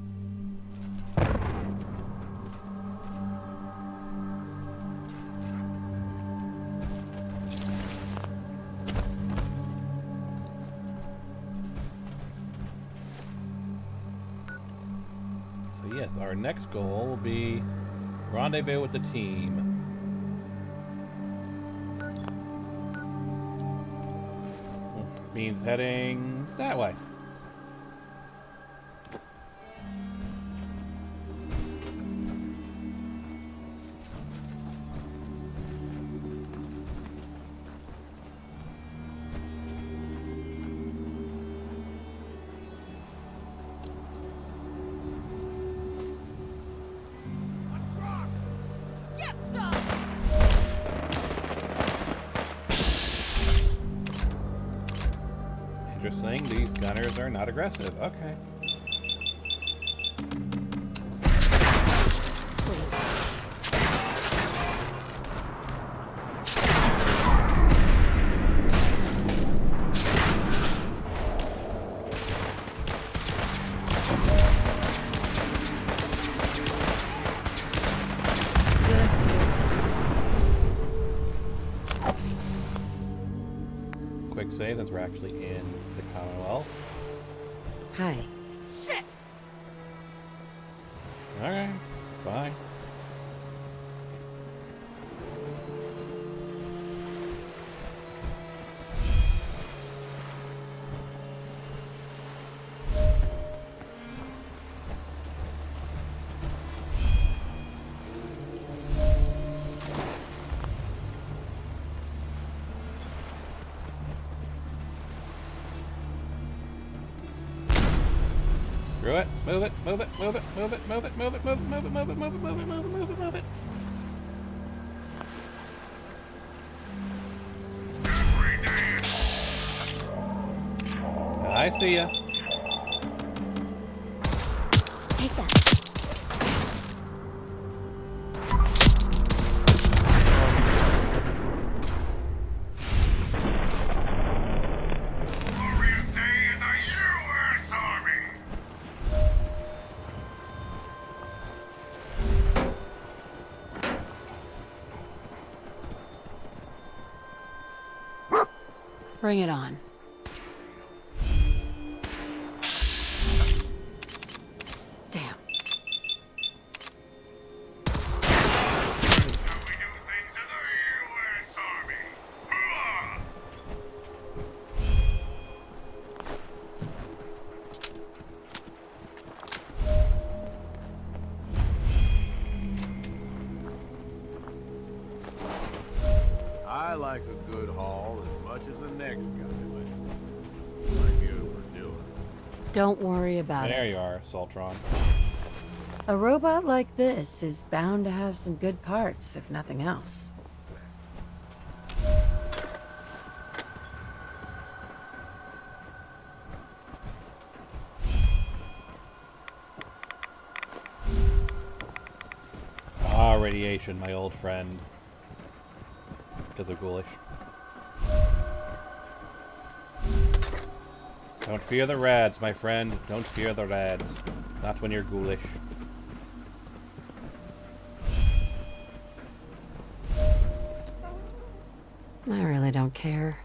So yes, our next goal will be rendezvous with the team. Means heading that way. Interesting, these gunners are not aggressive. Okay. Quick save since we're actually in the Commonwealth. Hi. Shit! Alright, bye. Screw it. Move it, move it, move it, move it, move it, move it, move it, move it, move it, move it, move it, move it, move it, move it. I see ya. Take that. Glorious day in the U.S. Army! Bring it on. Damn. How we do things in the U.S. Army! Hoorah! I like a good haul as much as the next guy, but like you were doing. Don't worry about There it. you are, Soltron. A robot like this is bound to have some good parts, if nothing else. Ah, radiation, my old friend. Because they're ghoulish. Don't fear the rads, my friend. Don't fear the rads. Not when you're ghoulish. I really don't care.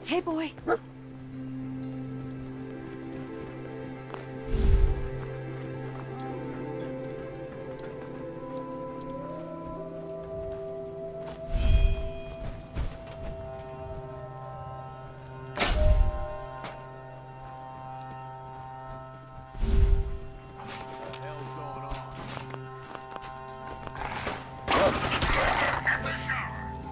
Hey, boy. What the hell's going on? In the showers!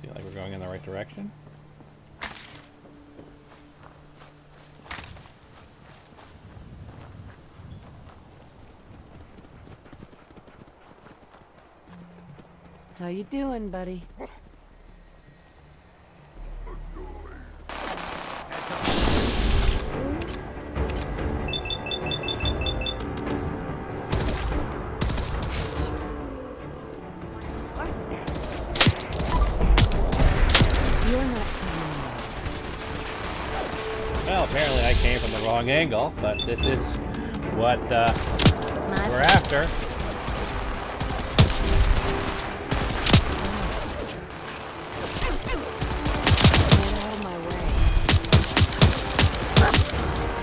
Seems like we're going in the right direction. How you doing, buddy? You're not coming. Well, apparently I came from the wrong angle, but this is what My we're after. Get out of my way.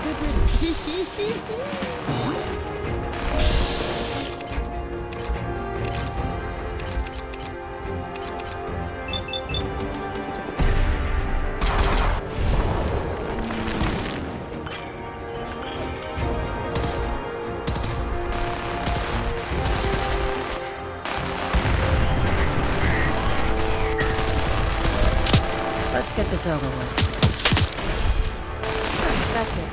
Good riddance. Let's get this over with. That's it.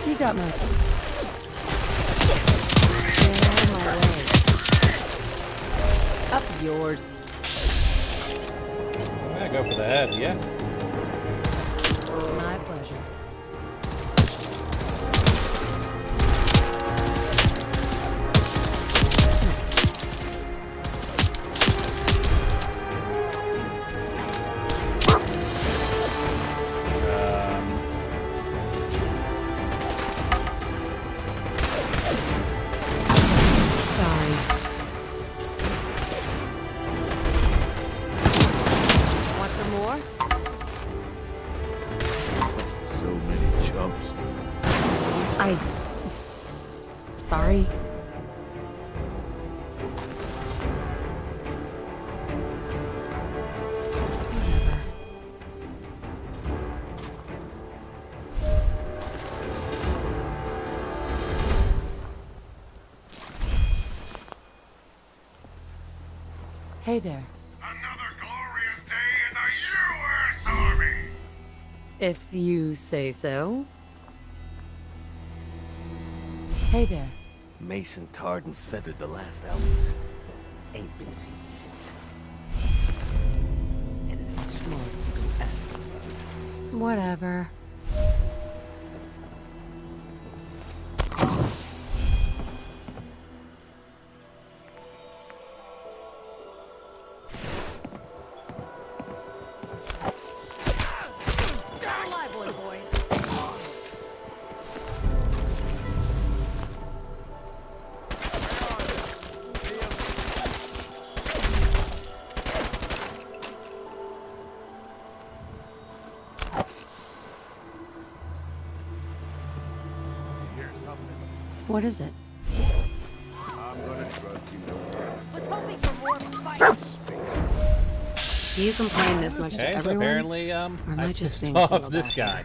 You got my... Get out of my way. Up yours. Yeah, go for the head, yeah. My pleasure. Sorry. Hey there. Another glorious day in the U.S. Army! If you say so. Hey there. Mason tarred and feathered the last Alphas. Ain't been seen since. And it ain't smart to go asking about it. Whatever. Lively, boys. What is it? I'm gonna trust you. Was hoping for more fight. Do you complain this much Okay, to so everyone? apparently, am I I just pissed being off single this back guy.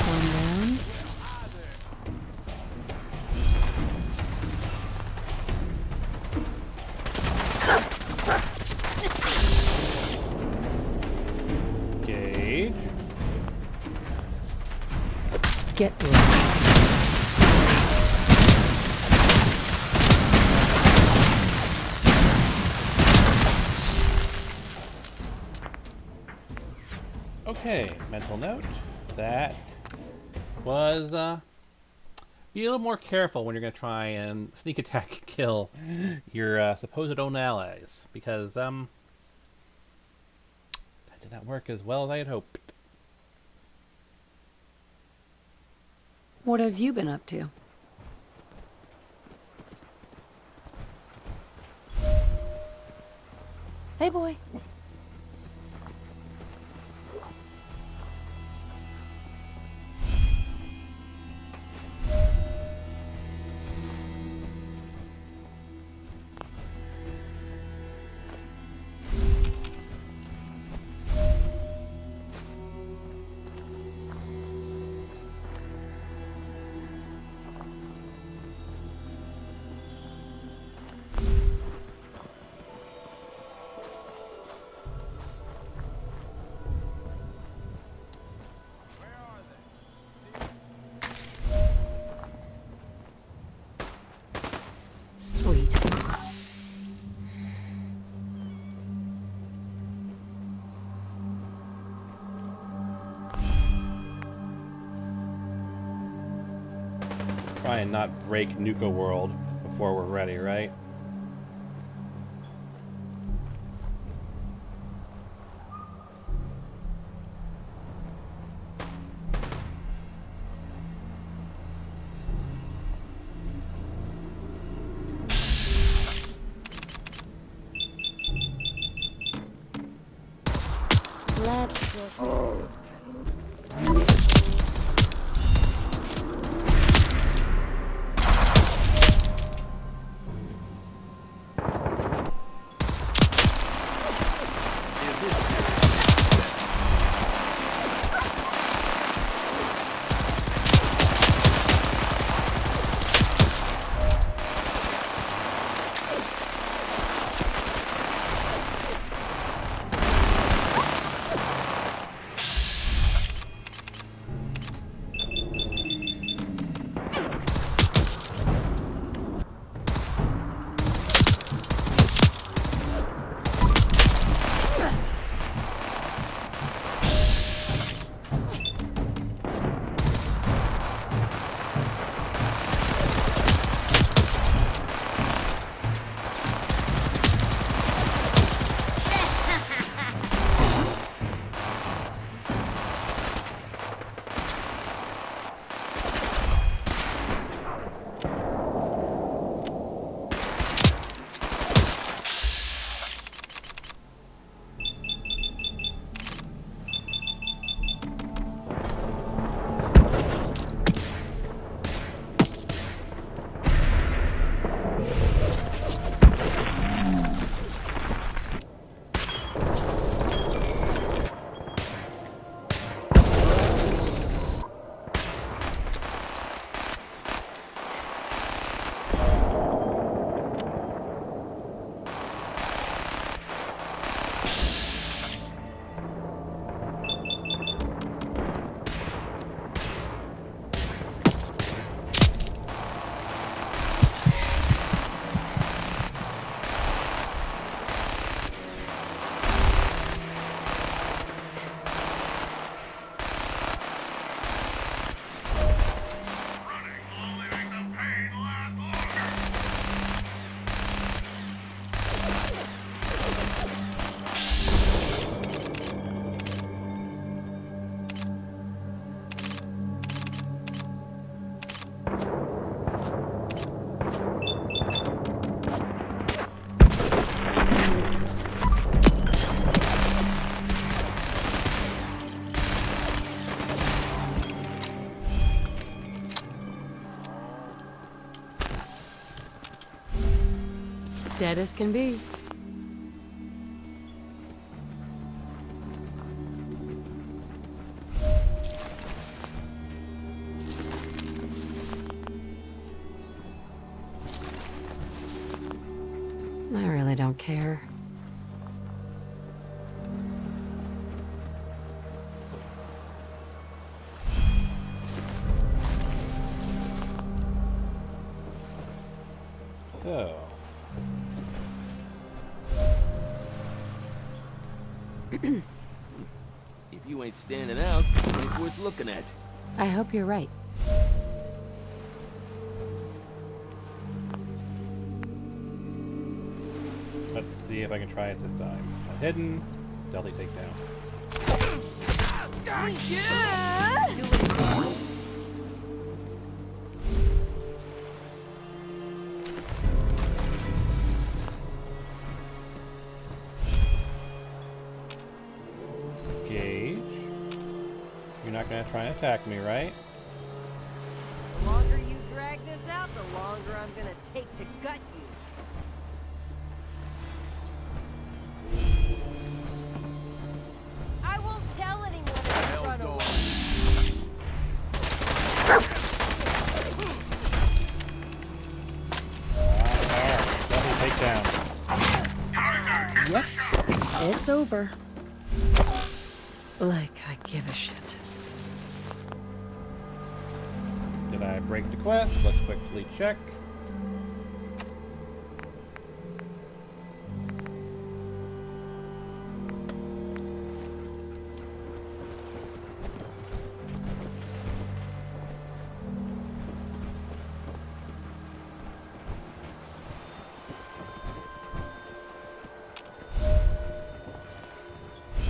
One down. Gage. Get lost. Okay, mental note. That was, be a little more careful when you're going to try and sneak attack and kill your supposed own allies. Because, that did not work as well as I had hoped. What have you been up to? Hey, boy. Sweet. Try and not break Nuka World before we're ready, right? Let's just... Dead as can be. I really don't care. So. If you ain't standing out, it ain't worth looking at. I hope you're right. Let's see if I can try it this time. A hidden, stealthy takedown. Gage. You're not gonna try and attack me, right? The longer you drag this out, the longer I'm gonna take to gut you. I won't tell anyone if you run away. Stealthy takedown. Yep. It's over. Like I give a shit. Did I break the quest? Let's quickly check.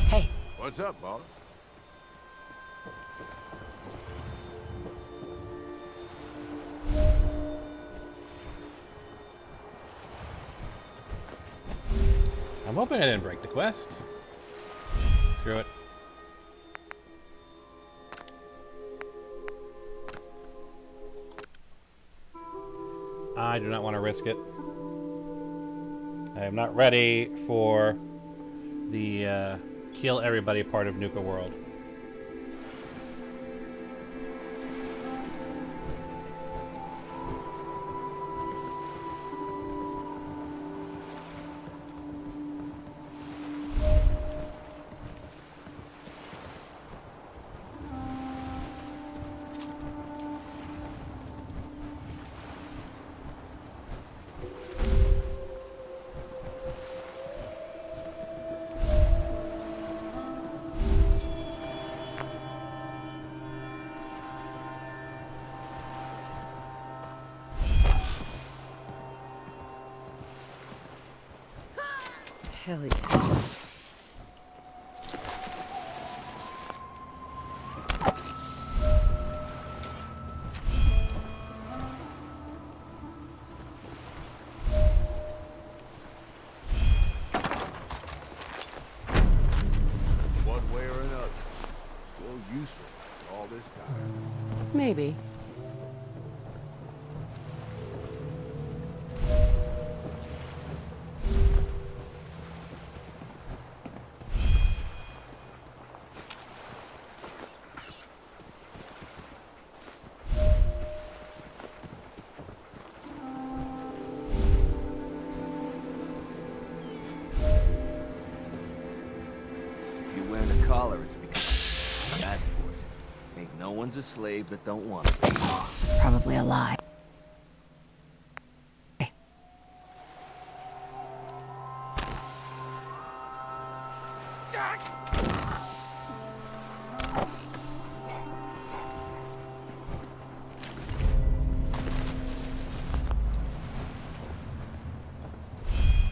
Hey, What's up, boss? I'm hoping I didn't break the quest. Screw it. I do not want to risk it. I am not ready for the kill everybody part of Nuka world. hell yeah. One way or another. Still useful all this time. Maybe. If you're wearing a collar, it's because you asked for it. Ain't no one's a slave that don't want it. Probably a lie.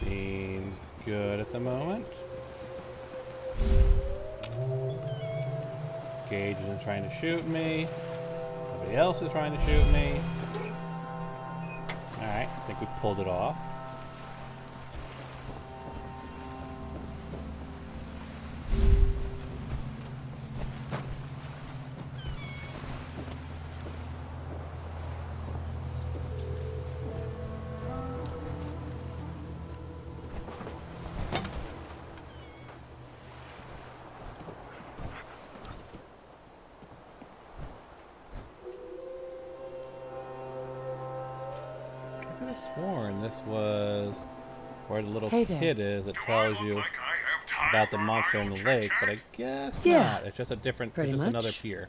Seems good at the moment. Gage isn't trying to shoot me. Nobody else is trying to shoot me. Alright, I think we pulled it off. have sworn this was where the little Hey there. kid is. It tells you about the monster in the lake, but I guess Yeah, not. It's just a different, pretty it's just another much. pier.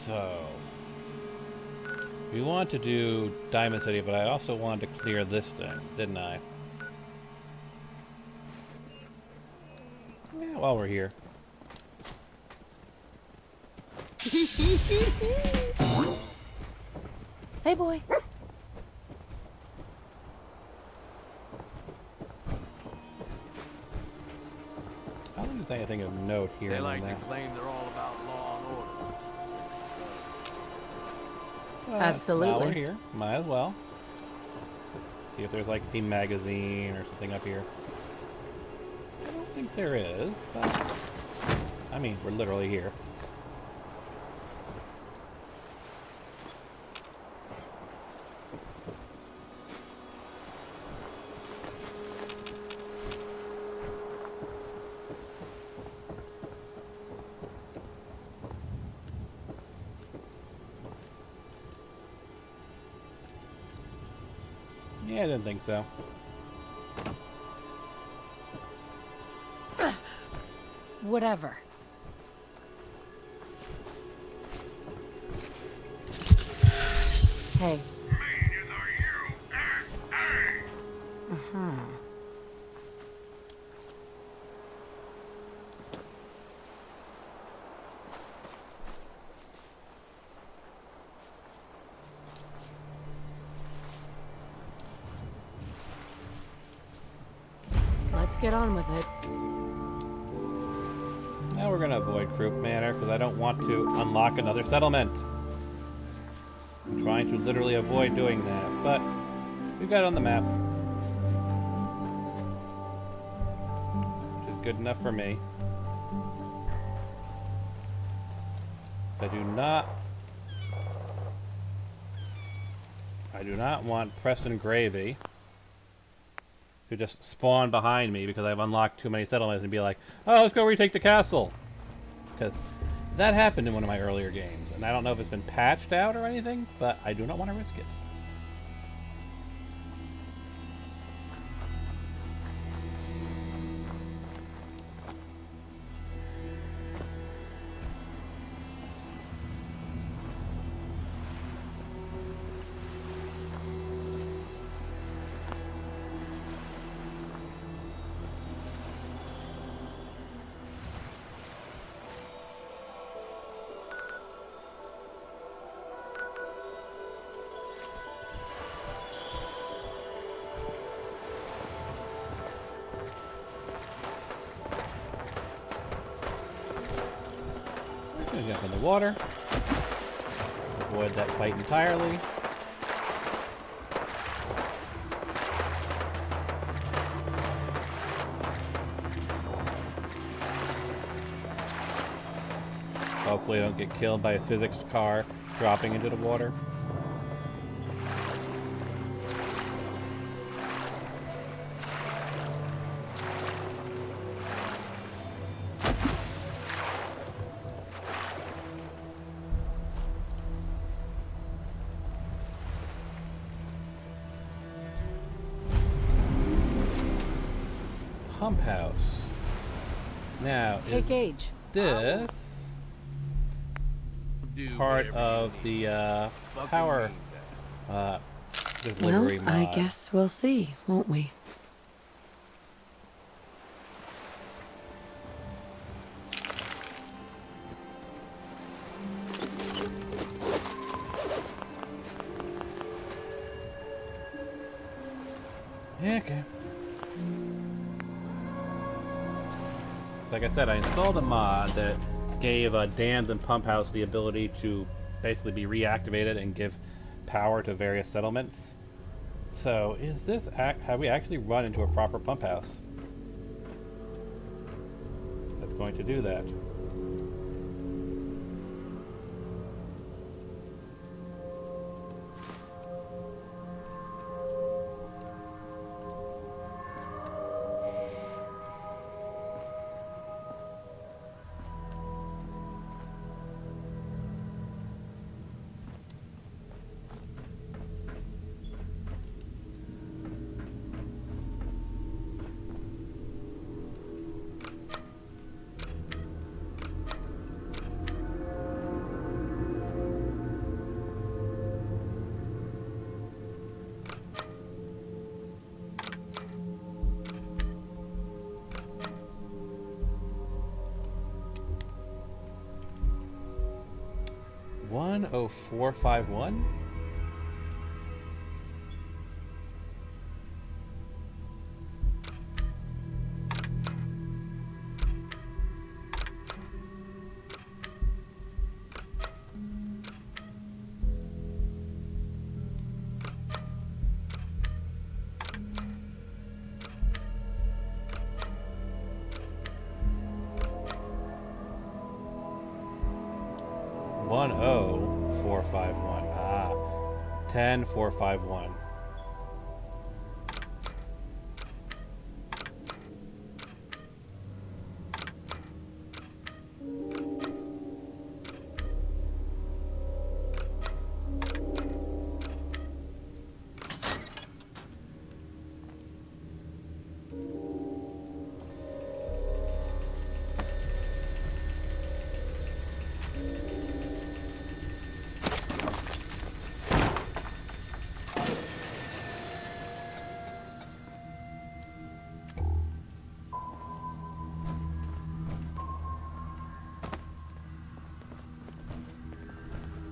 So, we want to do Diamond City, but I also wanted to clear this thing, didn't I? Yeah, while we're here. Hey, boy. I don't think there's anything of note here. They in like to that. claim they're all about law and order. But Absolutely. While we're here, might as well. See if there's like a magazine or something up here. I don't think there is, but I mean, we're literally here. Yeah, I didn't think so. Whatever. Hey. Let's get on with it. Now we're gonna avoid Croup Manor because I don't want to unlock another settlement. I'm trying to literally avoid doing that, but we've got it on the map. Which is good enough for me. I do not want Preston Gravy to just spawn behind me because I've unlocked too many settlements and be like, oh, let's go retake the castle. Because that happened in one of my earlier games, and I don't know if it's been patched out or anything, but I do not want to risk it. Gonna jump in the water. Avoid that fight entirely. Hopefully I don't get killed by a physics car dropping into the water. Pump house. Now, Hey, is Gage. this Do part whatever of you need. the Fucking power mean that. delivery Well, mod? I guess we'll see, won't we? Yeah, okay. Like I said, I installed a mod that gave dams and pump house the ability to basically be reactivated and give power to various settlements. So, is this have we actually run into a proper pump house? going to do that. One oh four five one. One oh 451. Ah, 10451.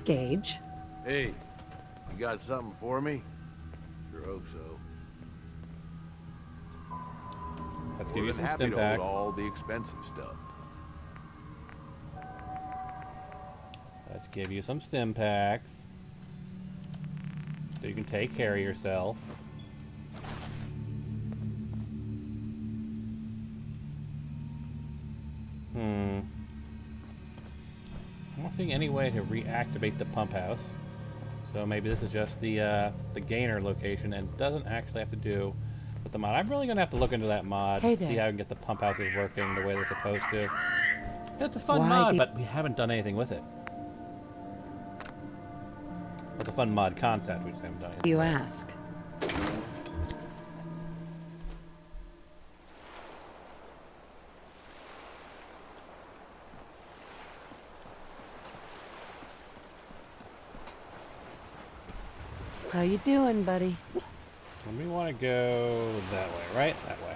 Gage. Hey, you got something for me? Sure hope so. Let's give We're you some happy stim to hold packs. all the expensive stuff. Let's give you some stim packs. So you can take care of yourself. I'm not seeing any way to reactivate the pump house. So maybe this is just the gainer location and doesn't actually have to do with the mod. I'm really gonna have to look into that mod Hey to see there. how I can get the pump houses working the way they're supposed to. It's a fun Why mod, do- but we haven't done anything with it. It's a fun mod concept, we just haven't done anything. You ask. How you doing, buddy? And we want to go that way, right? That way.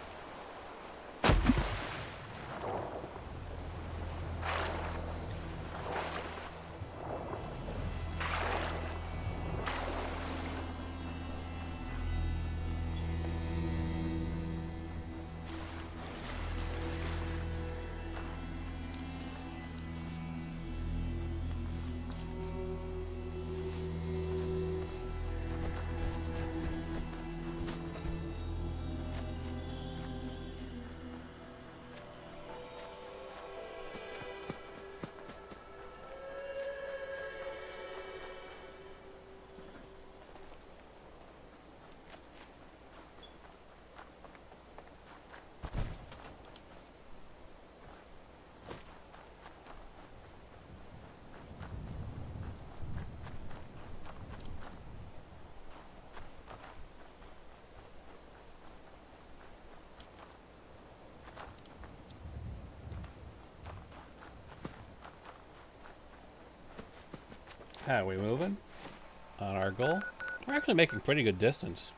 How are we moving on our goal? We're actually making pretty good distance.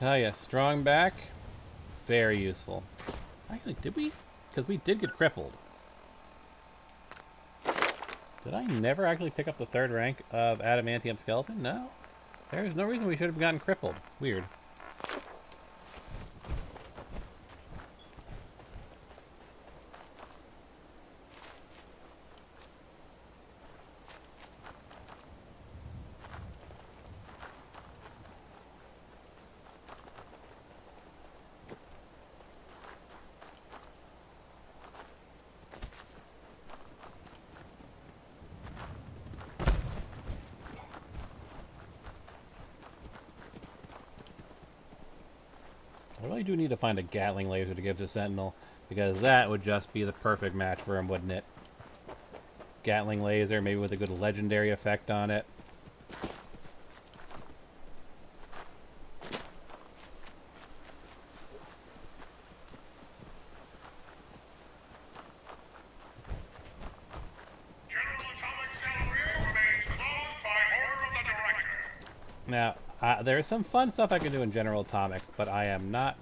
tell ya, strong back, very useful. Actually, did we? Because we did get crippled. Did I never actually pick up the 3rd rank of adamantium skeleton? No. There's no reason we should have gotten crippled. Weird. I really do need to find a Gatling laser to give to Sentinel, because that would just be the perfect match for him, wouldn't it? Gatling laser, maybe with a good legendary effect on it. Now, there's some fun stuff I can do in General Atomics, but I am not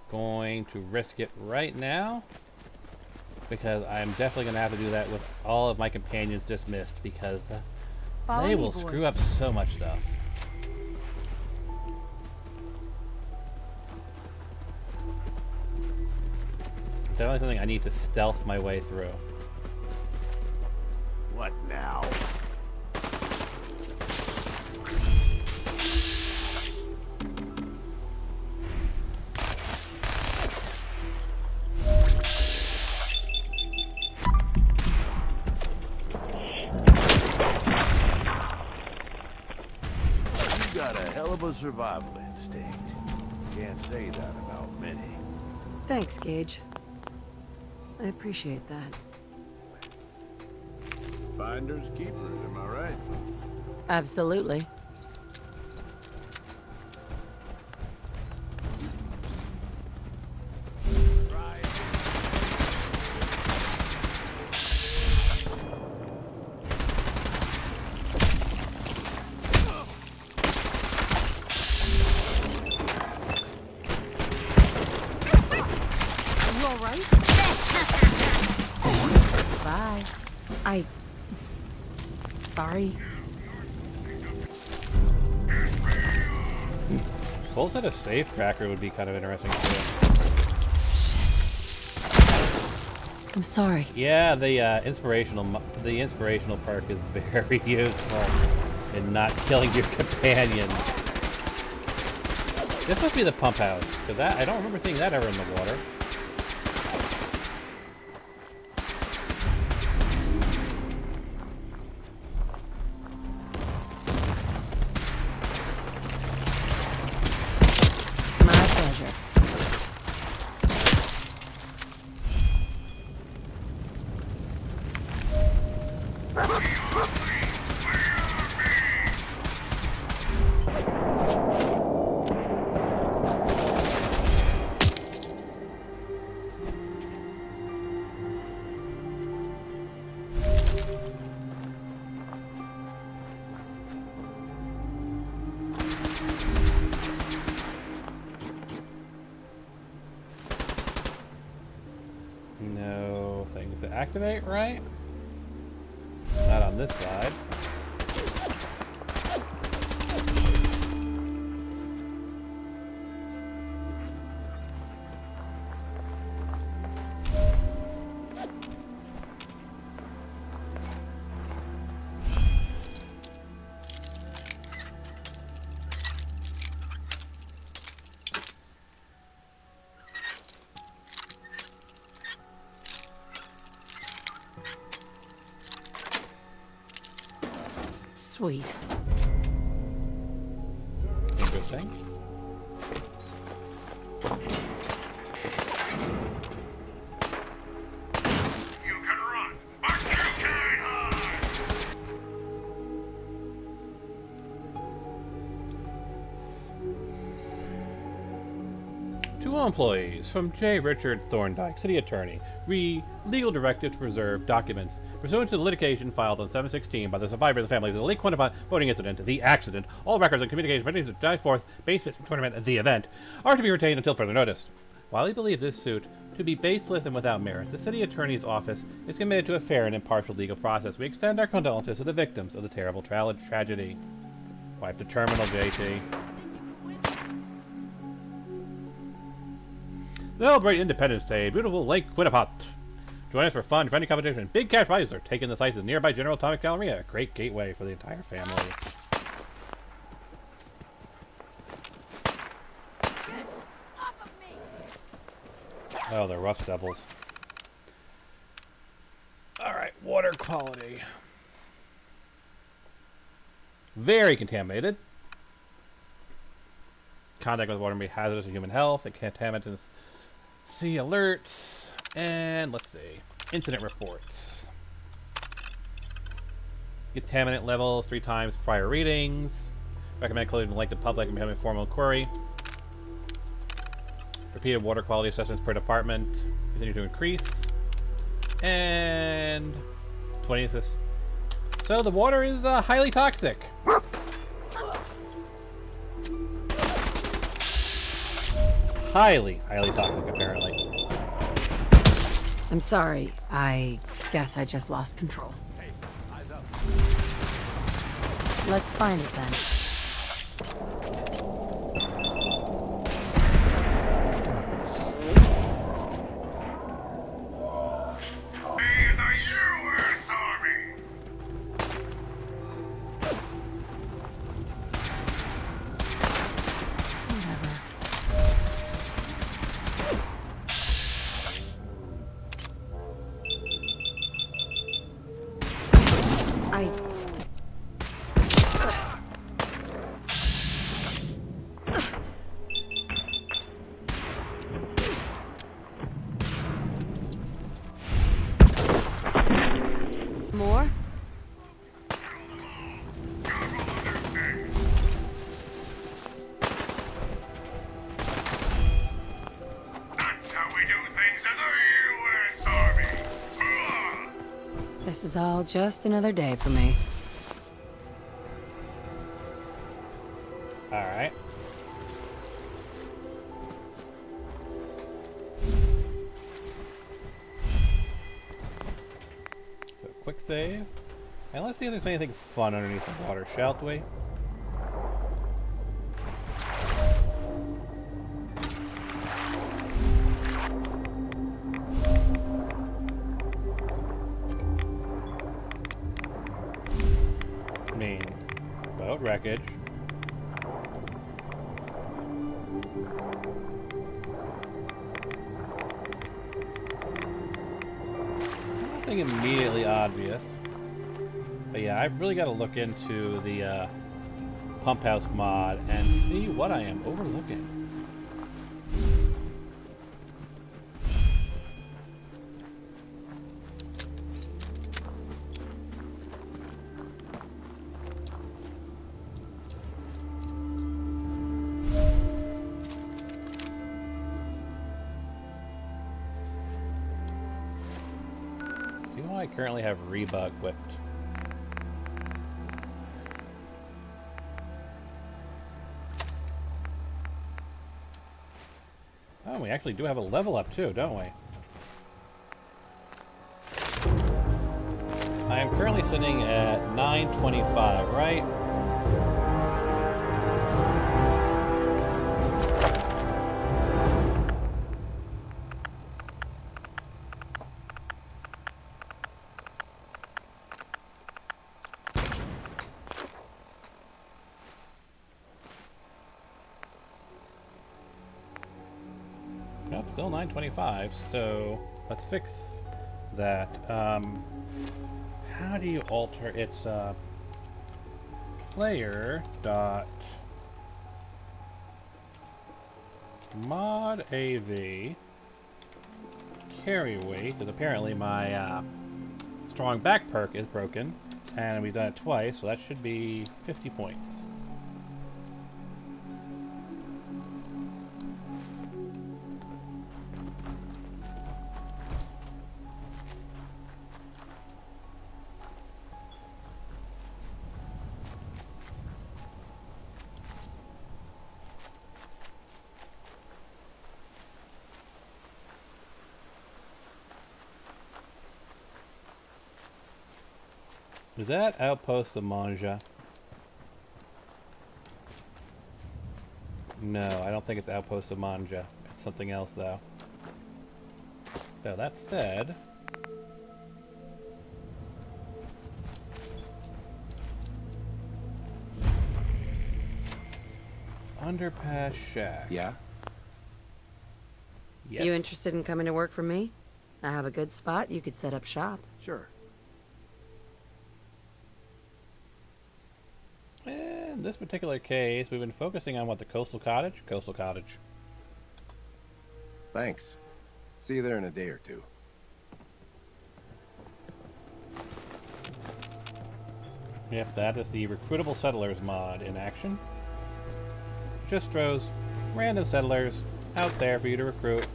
going to risk it right now, because I'm definitely going to have to do that with all of my companions dismissed, because they will screw up so much stuff. Definitely something I need to stealth my way through. What now? You got a hell of a survival instinct. Can't say that about many. Thanks, Gage. I appreciate that. Finders keepers, am I right? Absolutely. You all right? Bye. Sorry. Full set of safe tracker would be kind of interesting too. I'm sorry. Yeah, the inspirational perk is very useful in not killing your companions. This must be the pump house, because I don't remember seeing that ever in the water. My pleasure. No things to activate, right? Not on this side. Sweet. Interesting. You can run, but you can't hide! all employees, from J. Richard Thorndike, City Attorney, legal directive to preserve documents. Pursuant to the litigation filed on 7/16 by the survivor of the family of the late Quinnipiac voting incident, the accident, all records and communications pertaining to the July 4th base tournament and the event are to be retained until further notice. While we believe this suit to be baseless and without merit, the City Attorney's Office is committed to a fair and impartial legal process. We extend our condolences to the victims of the terrible tragedy. Wipe the terminal, JT. Celebrate Independence Day, beautiful Lake Quinnipiac. Join us for fun, friendly competition. Big cash prizes are taking the site to the nearby General Atomic Galleria, a great gateway for the entire family. Oh, they're rust devils. Alright, water quality. Very contaminated. Contact with water may be hazardous to human health. The contaminants see alerts. And let's see. Incident reports. Contaminant levels 3 times prior readings. Recommend closing the lake to public and becoming formal inquiry. Repeated water quality assessments per department continue to increase. And 20 assists. So the water is highly toxic. Highly toxic, apparently. I'm sorry. I guess I just lost control. Hey, eyes up. Let's find it then. Me and the U.S. Army. Whatever. More? That's how we do things in the U.S. Army. Ugh. This is all just another day for me. Alright. So, quick save. And let's see if there's anything fun underneath the water, shall we? I mean, boat wreckage. Nothing immediately obvious. But yeah, I've really got to look into the pump house mod and see what I am overlooking. Do I currently have Reba equipped? Oh, we actually do have a level up too, don't we? I am currently sitting at 925, right? Nope, still 925, so let's fix that. How do you alter its player dot mod AV carry weight, because apparently my strong back perk is broken, and we've done it twice, so that should be 50 points. Is that Outpost of Manja? No, I don't think it's Outpost of Manja. It's something else, though. So that said... Underpass Shack. Yeah? Yes. You interested in coming to work for me? I have a good spot. You could set up shop. Sure. In this particular case, we've been focusing on what, the coastal cottage? Coastal cottage. Thanks. See you there in a day or two. Yep, that is the Recruitable Settlers mod in action. Just throws random settlers out there for you to recruit.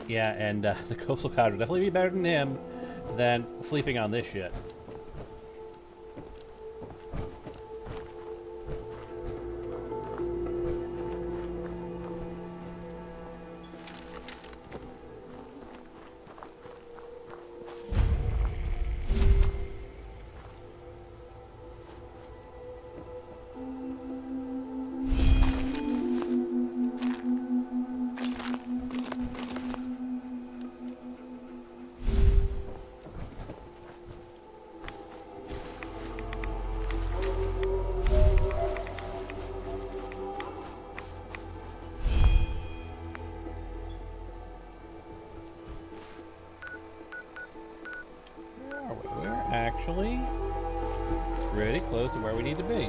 Yeah, and the coastal cottage would definitely be better than him than sleeping on this shit. We're actually pretty close to where we need to be.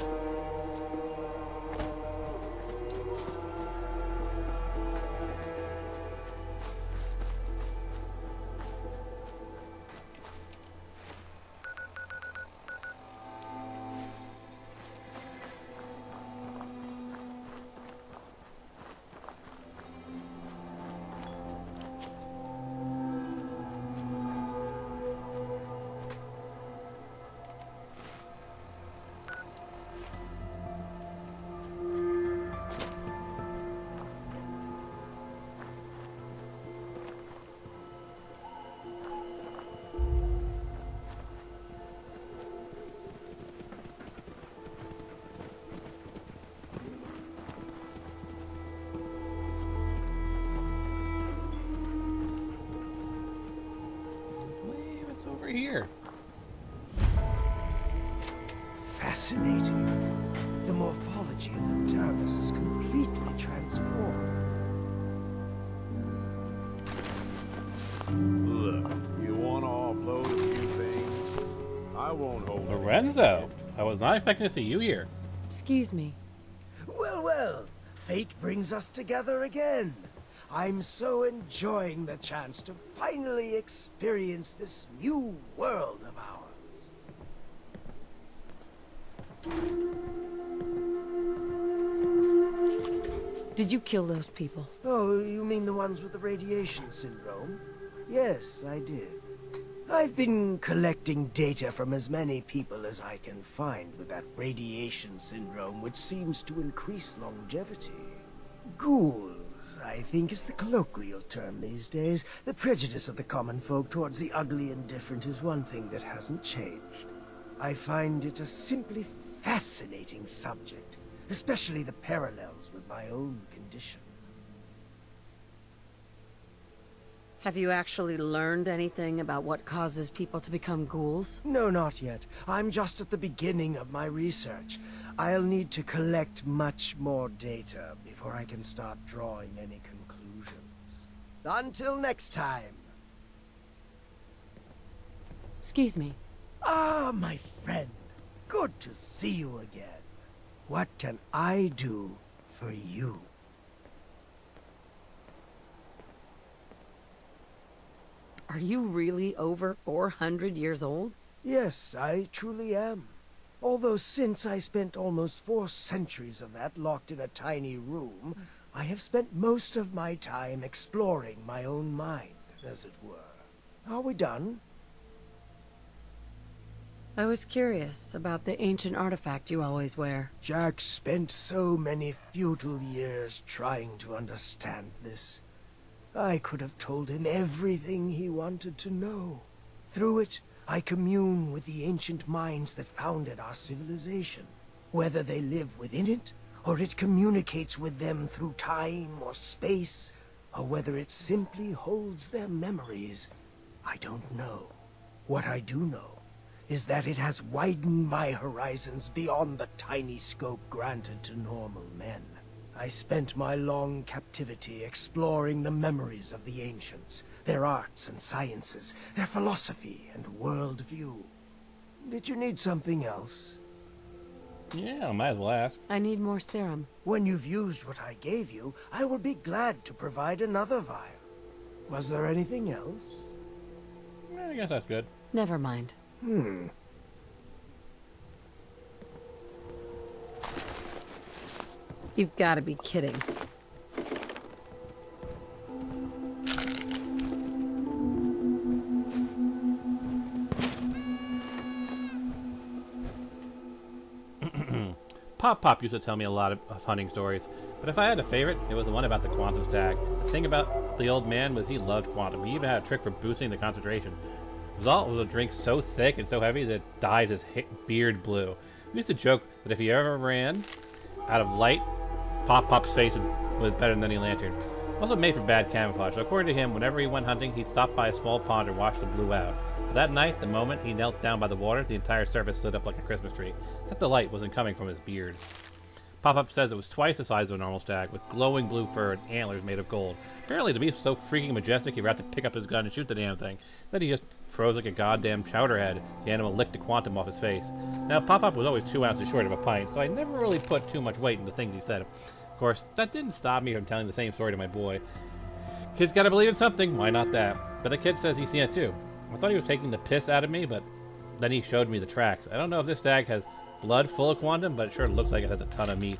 Over here. Fascinating. The morphology of the dermis is completely transformed. Look, you want to offload a few things? I won't hold it. Lorenzo, I was not expecting to see you here. Excuse me. Well, well, fate brings us together again. I'm so enjoying the chance to finally experience this new world of ours. Did you kill those people? Oh, you mean the ones with the radiation syndrome? Yes, I did. I've been collecting data from as many people as I can find with that radiation syndrome, which seems to increase longevity. Ghouls, I think, is the colloquial term these days. The prejudice of the common folk towards the ugly and different is one thing that hasn't changed. I find it a simply fascinating subject, especially the parallels with my own condition. Have you actually learned anything about what causes people to become ghouls? No, not yet. I'm just at the beginning of my research. I'll need to collect much more data before I can start drawing any conclusions. Until next time. Excuse me. Ah, my friend. Good to see you again. What can I do for you? Are you really over 400 years old? Yes, I truly am. Although since I spent almost 4 centuries of that locked in a tiny room, I have spent most of my time exploring my own mind, as it were. Are we done? I was curious about the ancient artifact you always wear. Jack spent so many futile years trying to understand this. I could have told him everything he wanted to know. Through it, I commune with the ancient minds that founded our civilization. Whether they live within it, or it communicates with them through time or space, or whether it simply holds their memories, I don't know. What I do know is that it has widened my horizons beyond the tiny scope granted to normal men. I spent my long captivity exploring the memories of the ancients, their arts and sciences, their philosophy and worldview. Did you need something else? Yeah, might as well ask. I need more serum. When you've used what I gave you, I will be glad to provide another vial. Was there anything else? I guess that's good. Never mind. You've got to be kidding. Pop used to tell me a lot of hunting stories, but if I had a favorite, it was the one about the quantum stag. The thing about the old man was he loved quantum. He even had a trick for boosting the concentration. The result was a drink so thick and so heavy that it dyed his beard blue. We used to joke that if he ever ran out of light, Pop's face was better than any lantern. Also made for bad camouflage, so according to him, whenever he went hunting, he'd stop by a small pond and watch the blue out. But that night, the moment he knelt down by the water, the entire surface lit up like a Christmas tree, except the light wasn't coming from his beard. Pop says it was twice the size of a normal stag, with glowing blue fur and antlers made of gold. Apparently, the beast was so freaking majestic, he forgot to pick up his gun and shoot the damn thing. Then he just froze like a goddamn chowderhead. The animal licked the quantum off his face. Now, Pop was always 2 ounces short of a pint, so I never really put too much weight in the things he said. Of course, that didn't stop me from telling the same story to my boy. Kid's gotta believe in something, why not that? But the kid says he's seen it too. I thought he was taking the piss out of me, but then he showed me the tracks. I don't know if this stag has blood full of quantum, but it sure looks like it has a ton of meat.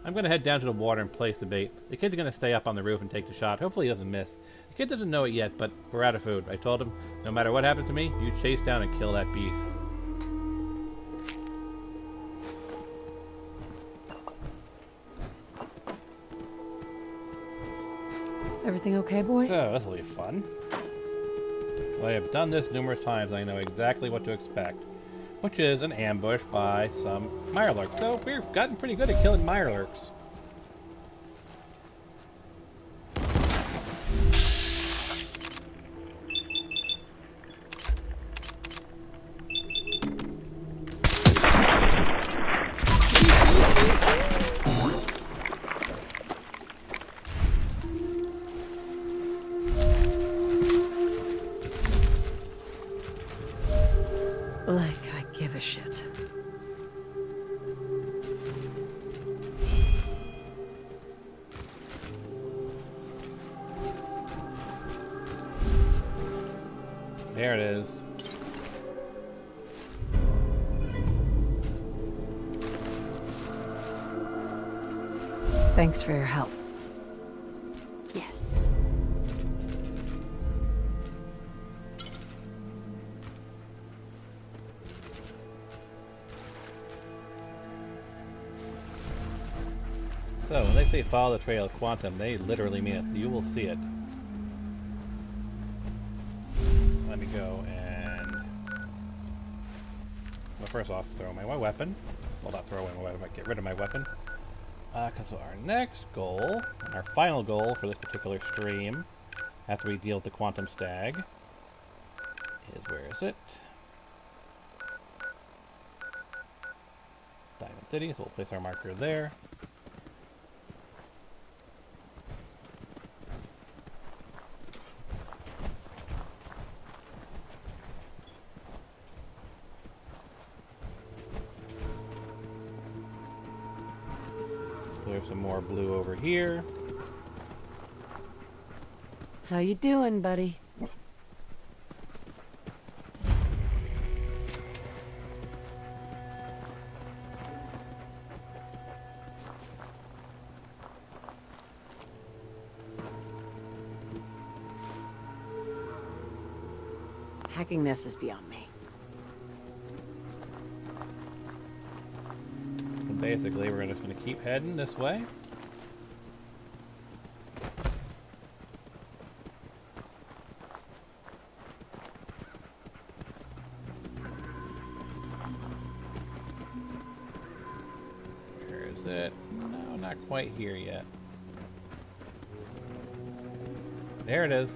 I'm gonna head down to the water and place the bait. The kid's gonna stay up on the roof and take the shot. Hopefully he doesn't miss. The kid doesn't know it yet, but we're out of food. I told him, no matter what happens to me, you chase down and kill that beast. Everything okay, boy? So, this will be fun. Well, I have done this numerous times, and I know exactly what to expect. Which is an ambush by some mirelurks. So, we've gotten pretty good at killing mirelurks. Like I give a shit. There it is. Thanks for your help. Yes. So, when they say follow the trail of quantum, they literally mean it. You will see it. Let me go and... Well, first off, throw away my weapon. Well, not throw away my weapon, but get rid of my weapon. Because our next goal, our final goal for this particular stream, after we deal with the quantum stag, is, where is it? Diamond City, so we'll place our marker there. There's some more blue over here. How you doing, buddy? Hacking this is beyond me. basically, we're just going to keep heading this way. Where is it? No, not quite here yet. There it is.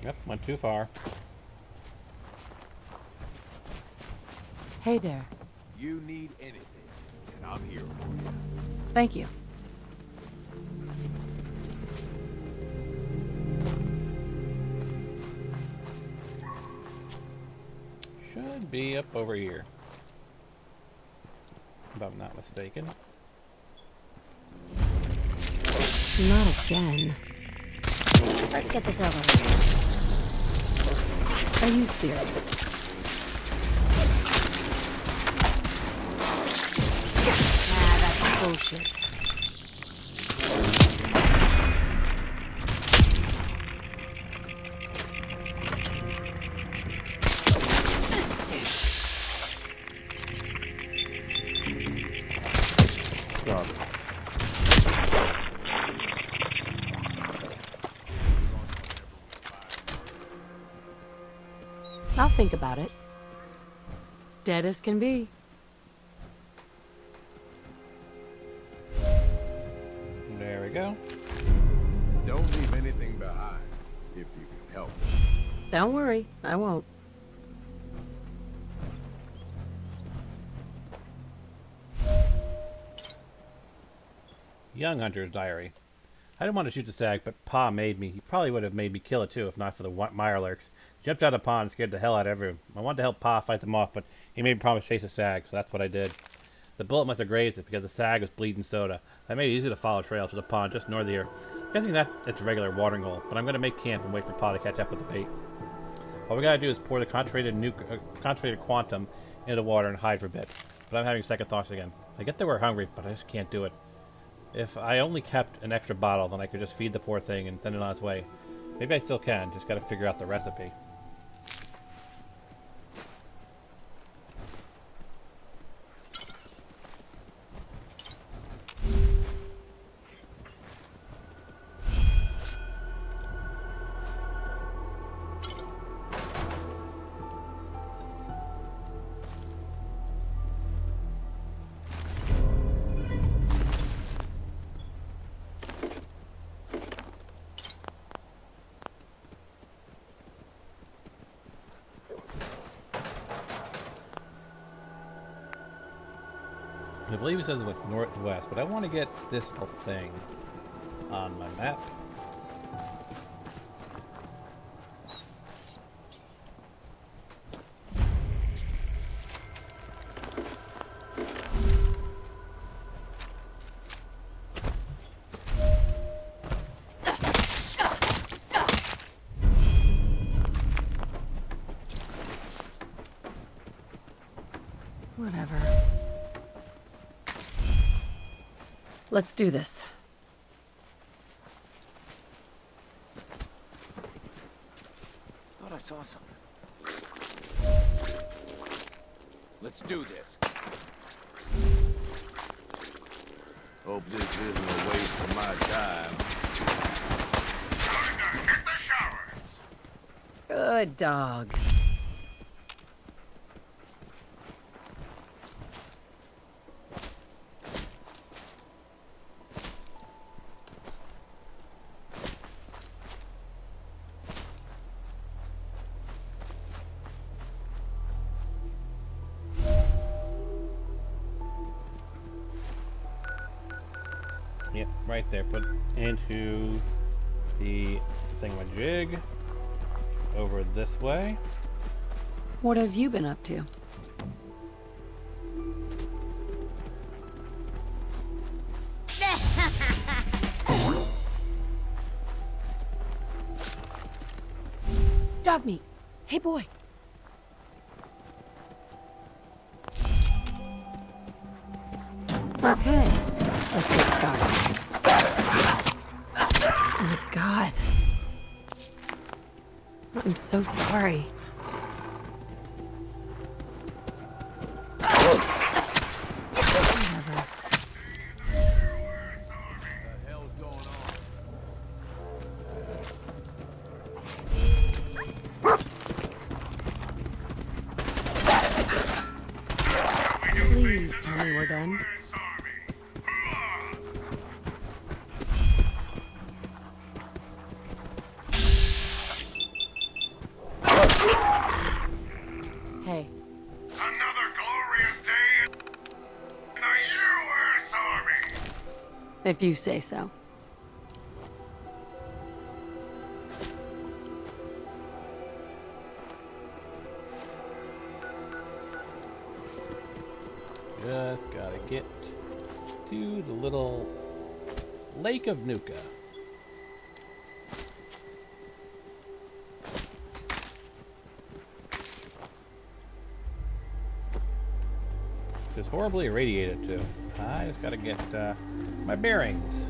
Yep, went too far. Hey there. You need anything, and I'm here for you. Thank you. Should be up over here. If I'm not mistaken. Not again. Let's get this over with. Are you serious? Ah, that's bullshit. I'll think about it. Dead as can be. There we go. Don't leave anything behind, if you can help it. Don't worry, I won't. Young Hunter's Diary. I didn't want to shoot the stag, but Pa made me. He probably would have made me kill it too, if not for the Mirelurks. Jumped out of the pond and scared the hell out of everyone. I wanted to help Pa fight them off, but he made me promise to chase the stag, so that's what I did. The bullet must have grazed it because the stag was bleeding soda. That made it easy to follow trails to the pond just north of here. I'm guessing that it's a regular watering hole, but I'm going to make camp and wait for Pa to catch up with the bait. All we gotta do is pour the concentrated quantum into the water and hide for a bit. But I'm having second thoughts again. I get that we're hungry, but I just can't do it. If I only kept an extra bottle, then I could just feed the poor thing and send it on its way. Maybe I still can, just gotta figure out the recipe. I believe it says it went northwest, but I want to get this little thing on my map. Whatever. Let's do this. Thought I saw something. Let's do this. Hope this isn't a waste of my time. Time to hit the showers. Good dog. Yep, right there. Put into The thingamajig is over this way. What have you been up to? Dog meat. Hey, boy. Okay, let's get started. Oh my God. I'm so sorry. Whatever. Please tell me we're done. Hey. Another glorious day in the U.S. Army! If you say so. Just gotta get to the little Lake of Nuka. Just horribly irradiated too. I just gotta get my bearings.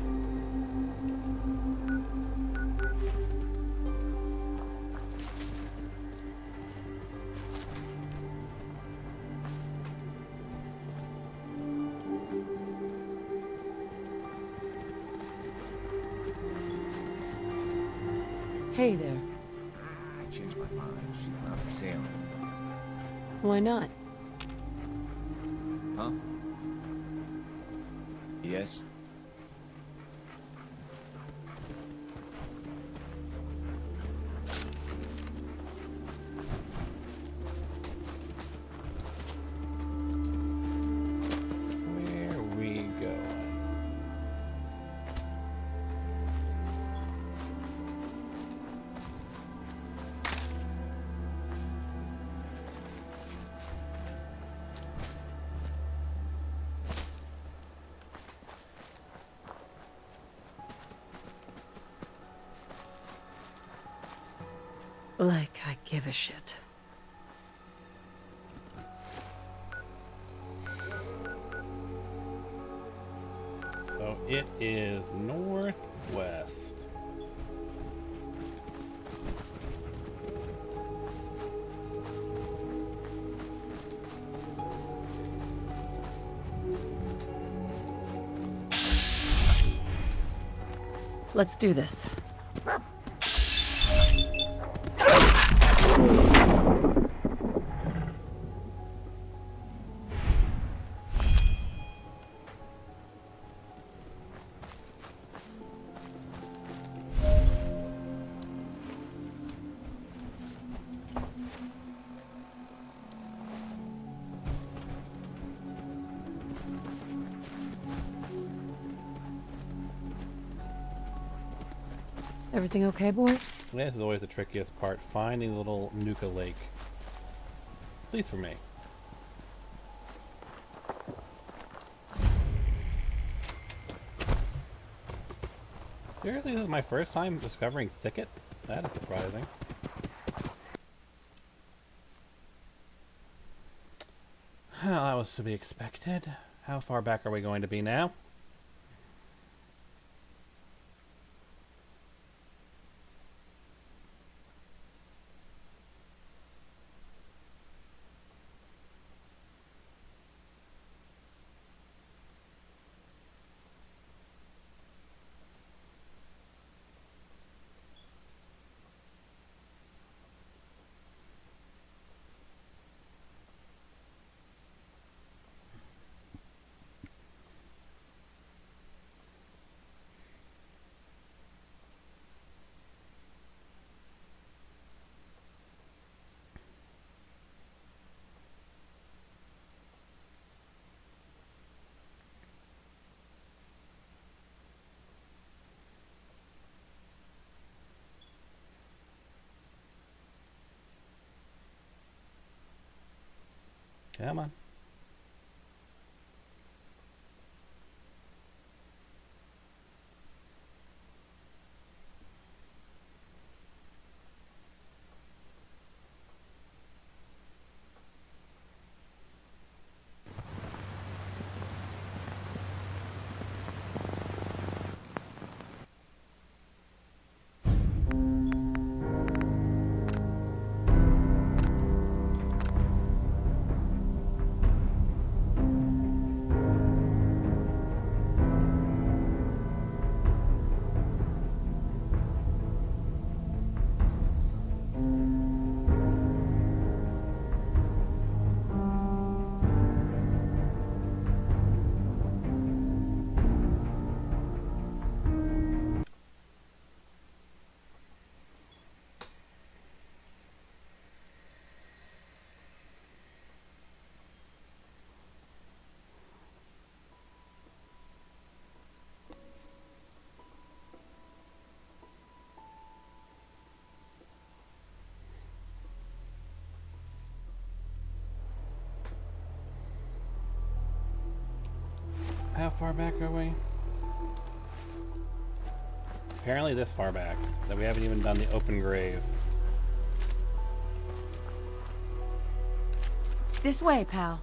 Hey there. I changed my mind. She's not for sale. Why not? Huh? Yes? Where are we going? Like I give a shit. So it is northwest. Let's do this. Everything okay, boy? This is always the trickiest part, finding the little Nuka lake. At least for me. Seriously, this is my first time discovering thicket? That is surprising. Well, that was to be expected. How far back are we going to be now? Come on. How far back are we? Apparently this far back, that we haven't even done the open grave. This way, pal.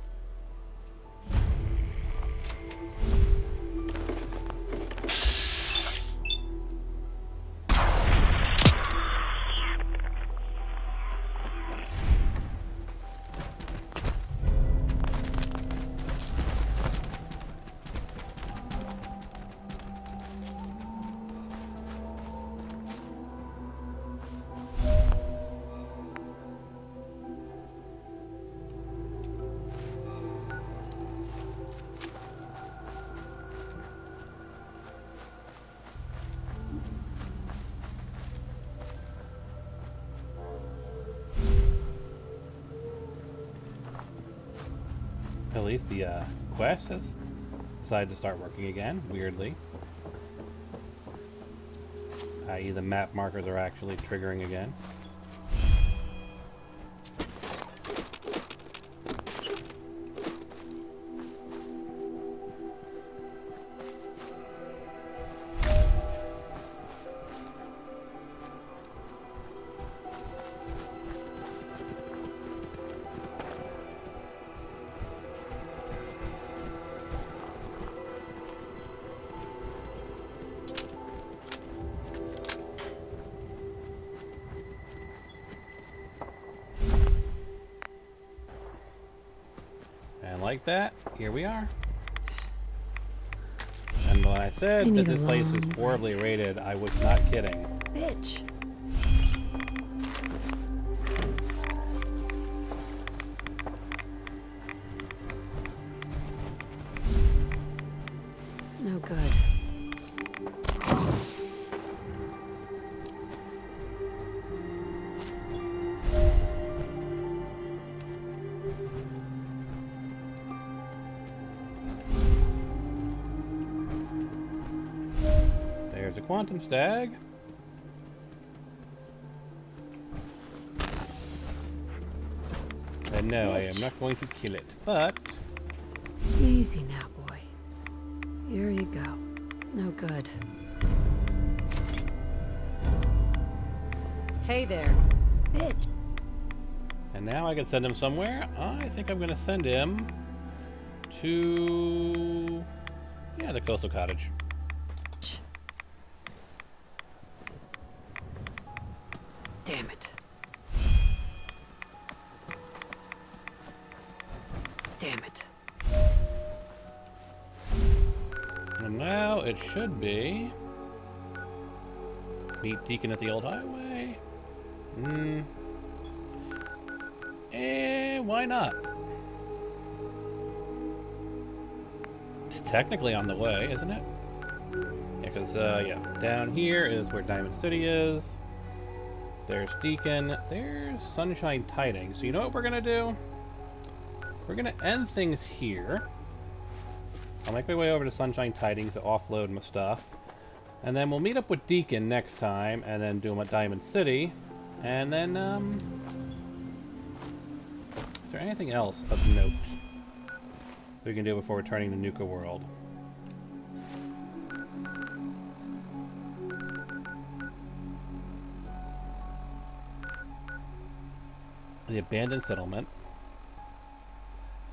At least the quest has decided to start working again, weirdly. I.e. the map markers are actually triggering again. And like that, here we are. And when I said that this place is horribly rated, I was not kidding. Bitch. No good. There's a quantum stag. And no, I am not going to kill it, but... Easy now, boy. Here you go. No good. Hey there, bitch. And now I can send him somewhere. I think I'm going to send him to... yeah, the coastal cottage. Damn it. Damn it. And now it should be... meet Deacon at the old highway. Why not? It's technically on the way, isn't it? Yeah, because, yeah, down here is where Diamond City is. There's Deacon. There's Sunshine Tidings. So you know what we're gonna do? We're gonna end things here. I'll make my way over to Sunshine Tidings to offload my stuff. And then we'll meet up with Deacon next time, and then do him at Diamond City. And then, is there anything else of note? we can do before returning to Nuka World. The abandoned settlement.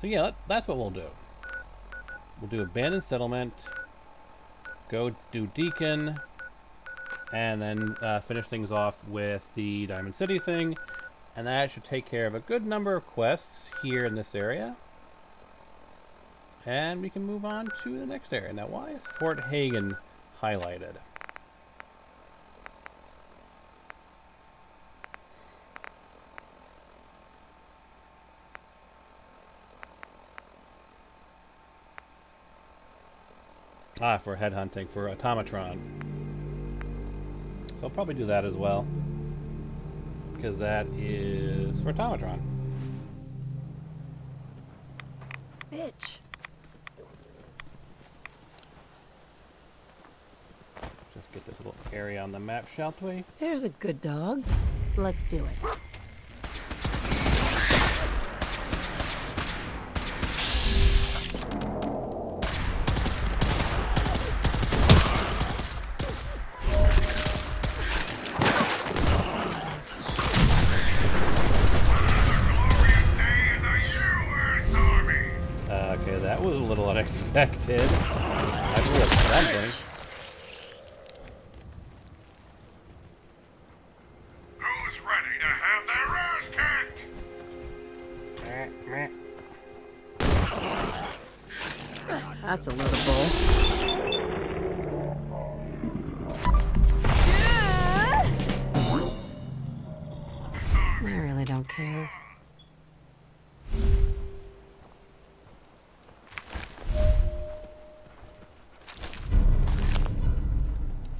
So yeah, that's what we'll do. We'll do abandoned settlement, go do Deacon, and then finish things off with the Diamond City thing, and that should take care of a good number of quests here in this area. And we can move on to the next area. Now, why is Fort Hagen highlighted? Ah, for headhunting, for Automatron. So I'll probably do that as well, because that is for Automatron. Bitch. Just get this little area on the map, shall we? There's a good dog. Let's do it. Okay, that was a little unexpected. I blew up something. Who's ready to have their ass kicked? That's a load of bull. I really don't care.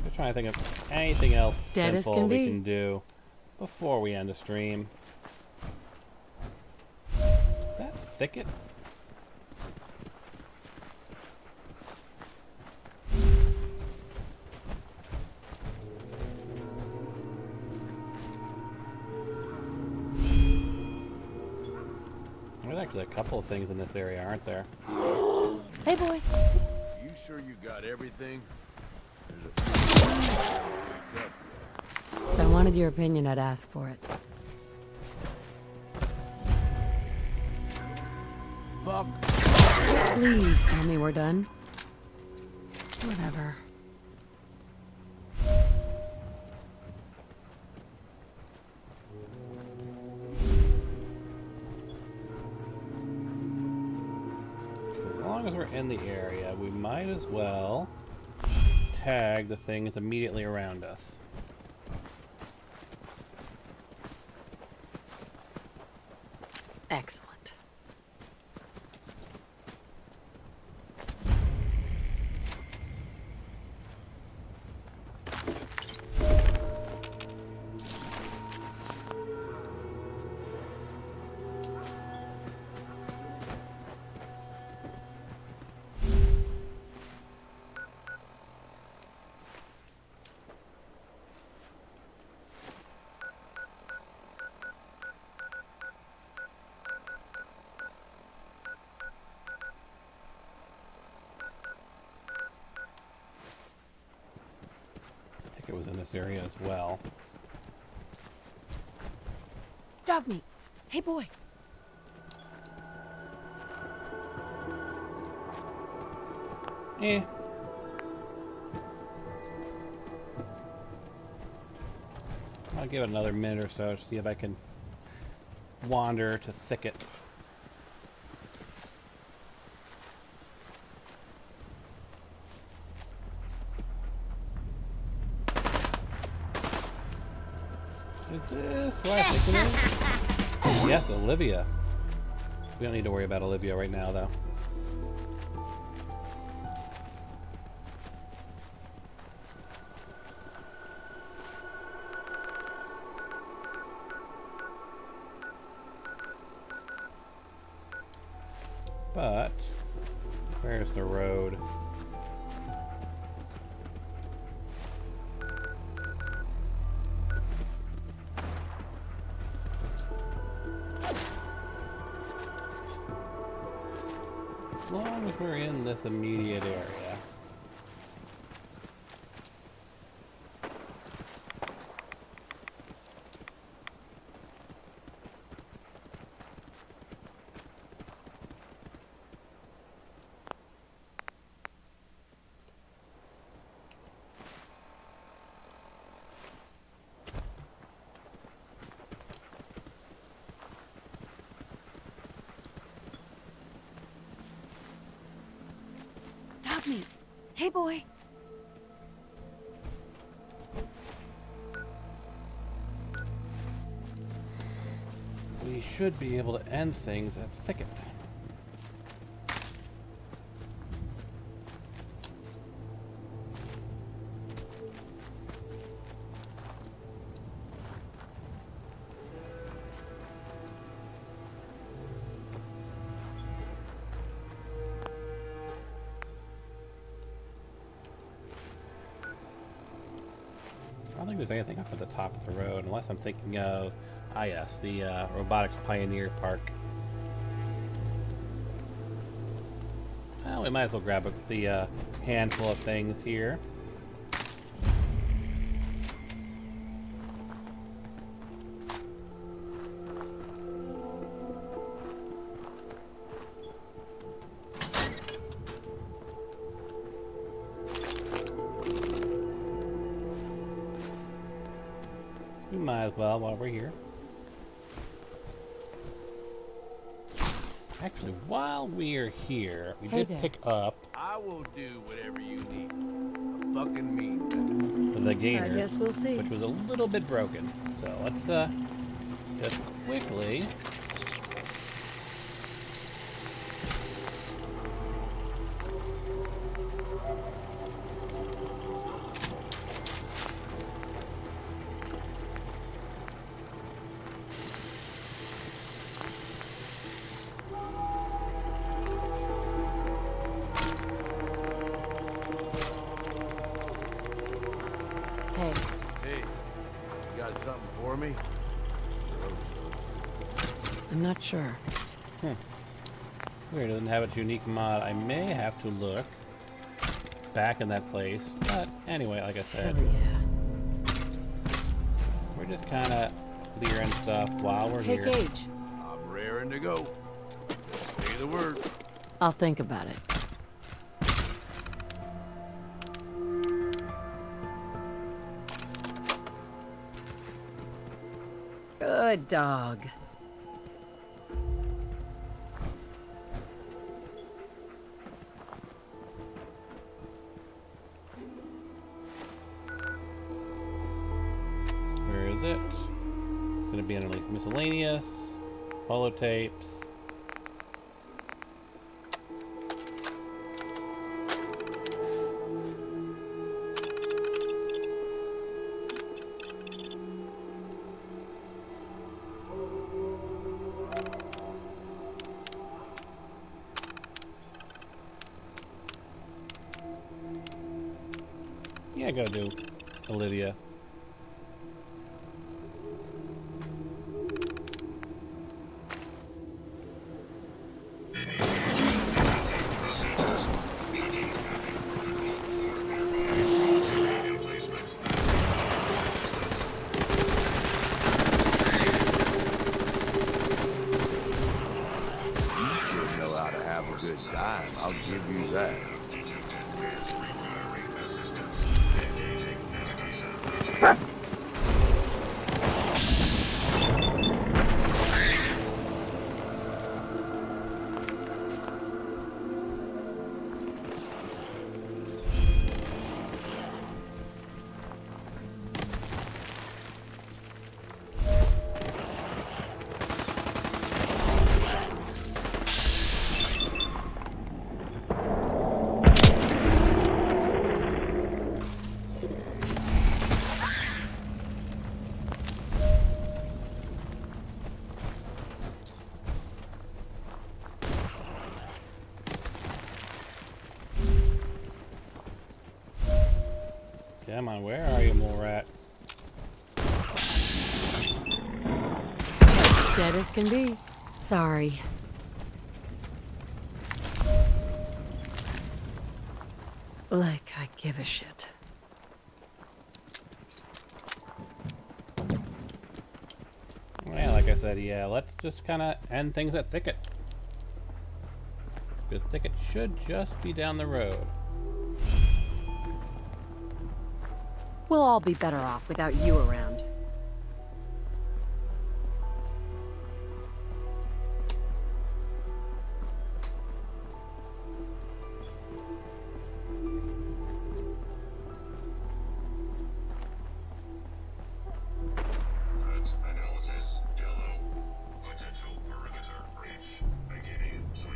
Just trying to think of anything else Dead as simple can we be. can do before we end the stream. Is that thicket? There's actually a couple of things in this area, aren't there? Hey, boy. You sure you got everything? There's a few things I wake up with. If I wanted your opinion, I'd ask for it. Fuck. Please tell me we're done. Whatever. As long as we're in the area, we might as well tag the things immediately around us. Excellent. I think it was in this area as well. Dog meat. Hey, boy. Eh. I'll give it another minute or so to see if I can wander to thicket. Is this what I think it is? Yes, Olivia. We don't need to worry about Olivia right now, though. But where's the road? as long as we're in this immediate area. Me. Hey, boy. We should be able to end things at Thicket. I don't think there's anything up at the top of the road, unless I'm thinking of, yes, the Robotics Pioneer Park. Well, we might as well grab the handful of things here. We might as well while we're here. Actually, while we're here, we Hey did there. pick up I will do whatever you need. I fucking mean that. the gainer, I guess we'll see. which was a little bit broken. So let's just quickly. Hey, Hey, you got something for me? I'm not sure. Weird, it doesn't have its unique mod. I may have to look back in that place. But anyway, like I Hell said, yeah. we're just kind of clearing stuff while we're Hey, here. Gage. I'm raring to go. Say the word. I'll think about it. Good dog. Where is it? It's going to be under like miscellaneous, holotapes. Yeah, go do Olivia. You know how to have a good time. I'll give you that. Come on, where are you, mole rat? Dead as can be. Sorry. Like I give a shit. Yeah, like I said, yeah, let's just kind of end things at Thicket. Because Thicket should just be down the road. We'll all be better off without you around. Threat analysis yellow. Potential perimeter breach. Beginning sweep.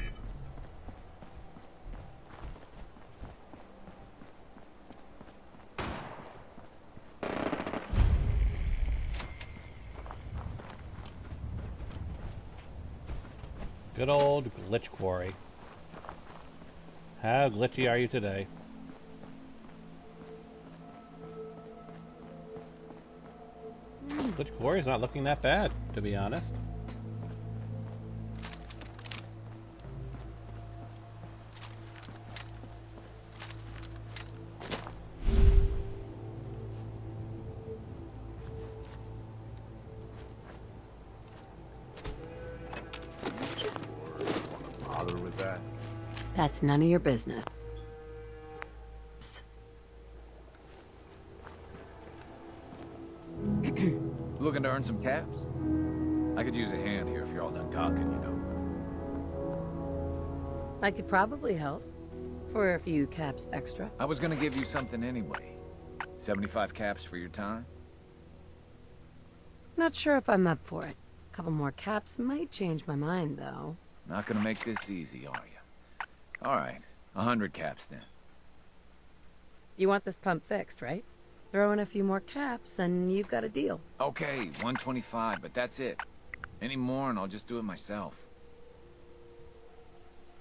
Good old glitch quarry. How glitchy are you today? Glitch quarry's not looking that bad, to be honest. Bother with that? That's none of your business. Looking to earn some caps? I could use a hand here if you're all done talking, you know. I could probably help. For a few caps extra. I was gonna give you something anyway. 75 caps for your time? Not sure if I'm up for it. A couple more caps might change my mind, though. Not gonna make this easy, are you? Alright, 100 caps then. You want this pump fixed, right? Throw in a few more caps and you've got a deal. Okay, 125, but that's it. Any more and I'll just do it myself.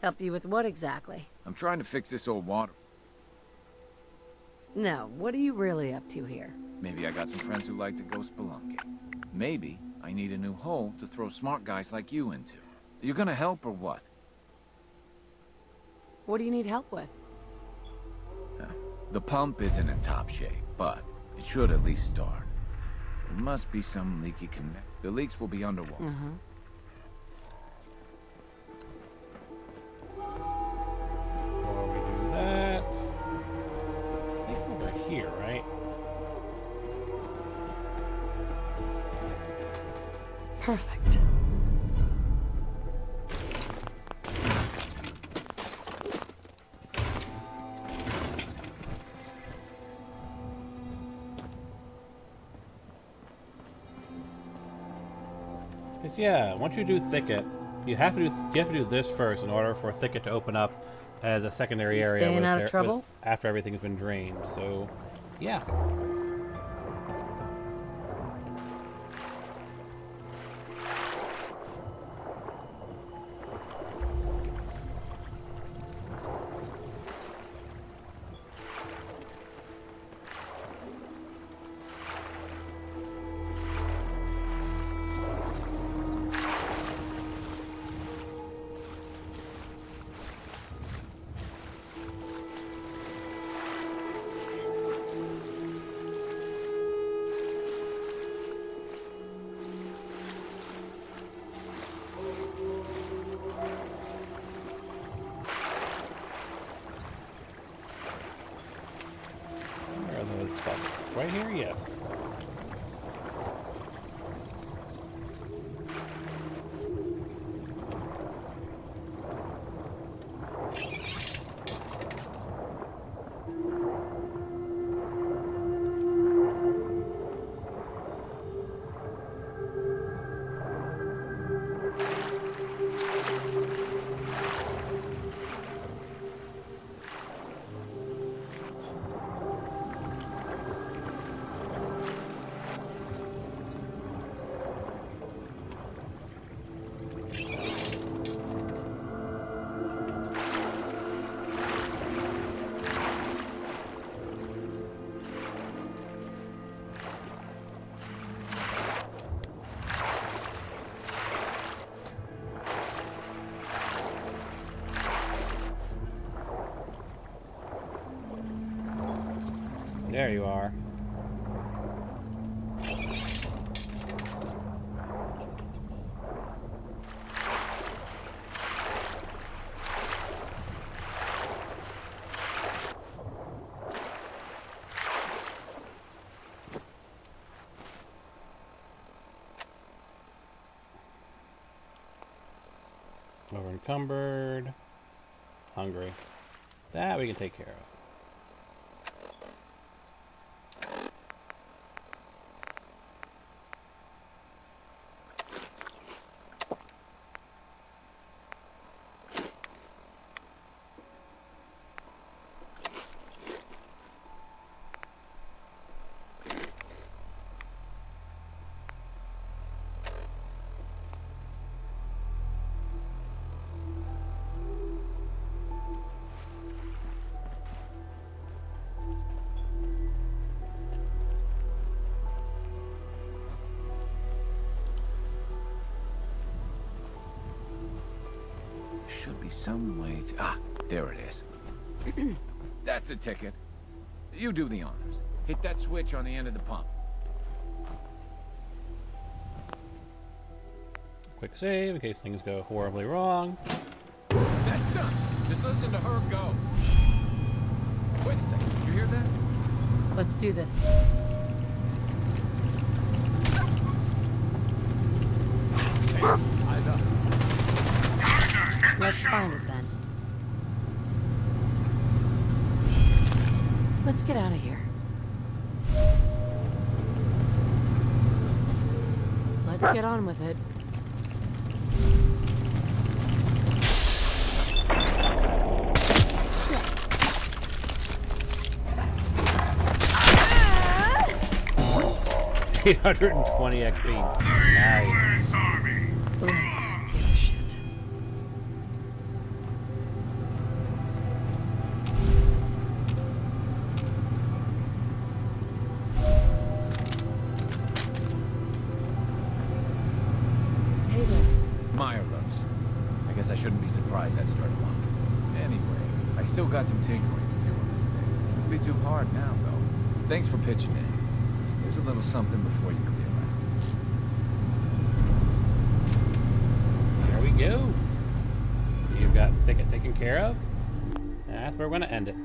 Help you with what exactly? I'm trying to fix this old water. No, what are you really up to here? Maybe I got some friends who like to go spelunking. Maybe I need a new hole to throw smart guys like you into. Are you gonna help or what? What do you need help with? The pump isn't in top shape, but it should at least start. There must be some leaky connect. The leaks will be underwater. Before we do that, I think over here, right? Perfect. Yeah, once you do Thicket, you have to do this first in order for Thicket to open up as a secondary You area. staying out of trouble? After everything's been drained. So, yeah. Where are those buckets? Right here? Yes. There you are. Over encumbered. Hungry. That we can take care of. Should be some way to... Ah, there it is. That's a ticket. You do the honors. Hit that switch on the end of the pump. Quick save in case things go horribly wrong. That's done. Just listen to her go. Wait a second. Did you hear that? Let's do this. Hey, eyes up. Let's find it then. Let's get out of here. Let's get on with it. $820 XP. Nice. Ugh, give a shit. Hey there. Meyer rose. I guess I shouldn't be surprised that started long. Anyway, I still got some tinkering to do on this thing. Shouldn't be too hard now, though. Thanks for pitching in. Here's a little something before you clear out. There we go. You've got Thicket taken care of. That's where we're going to end it.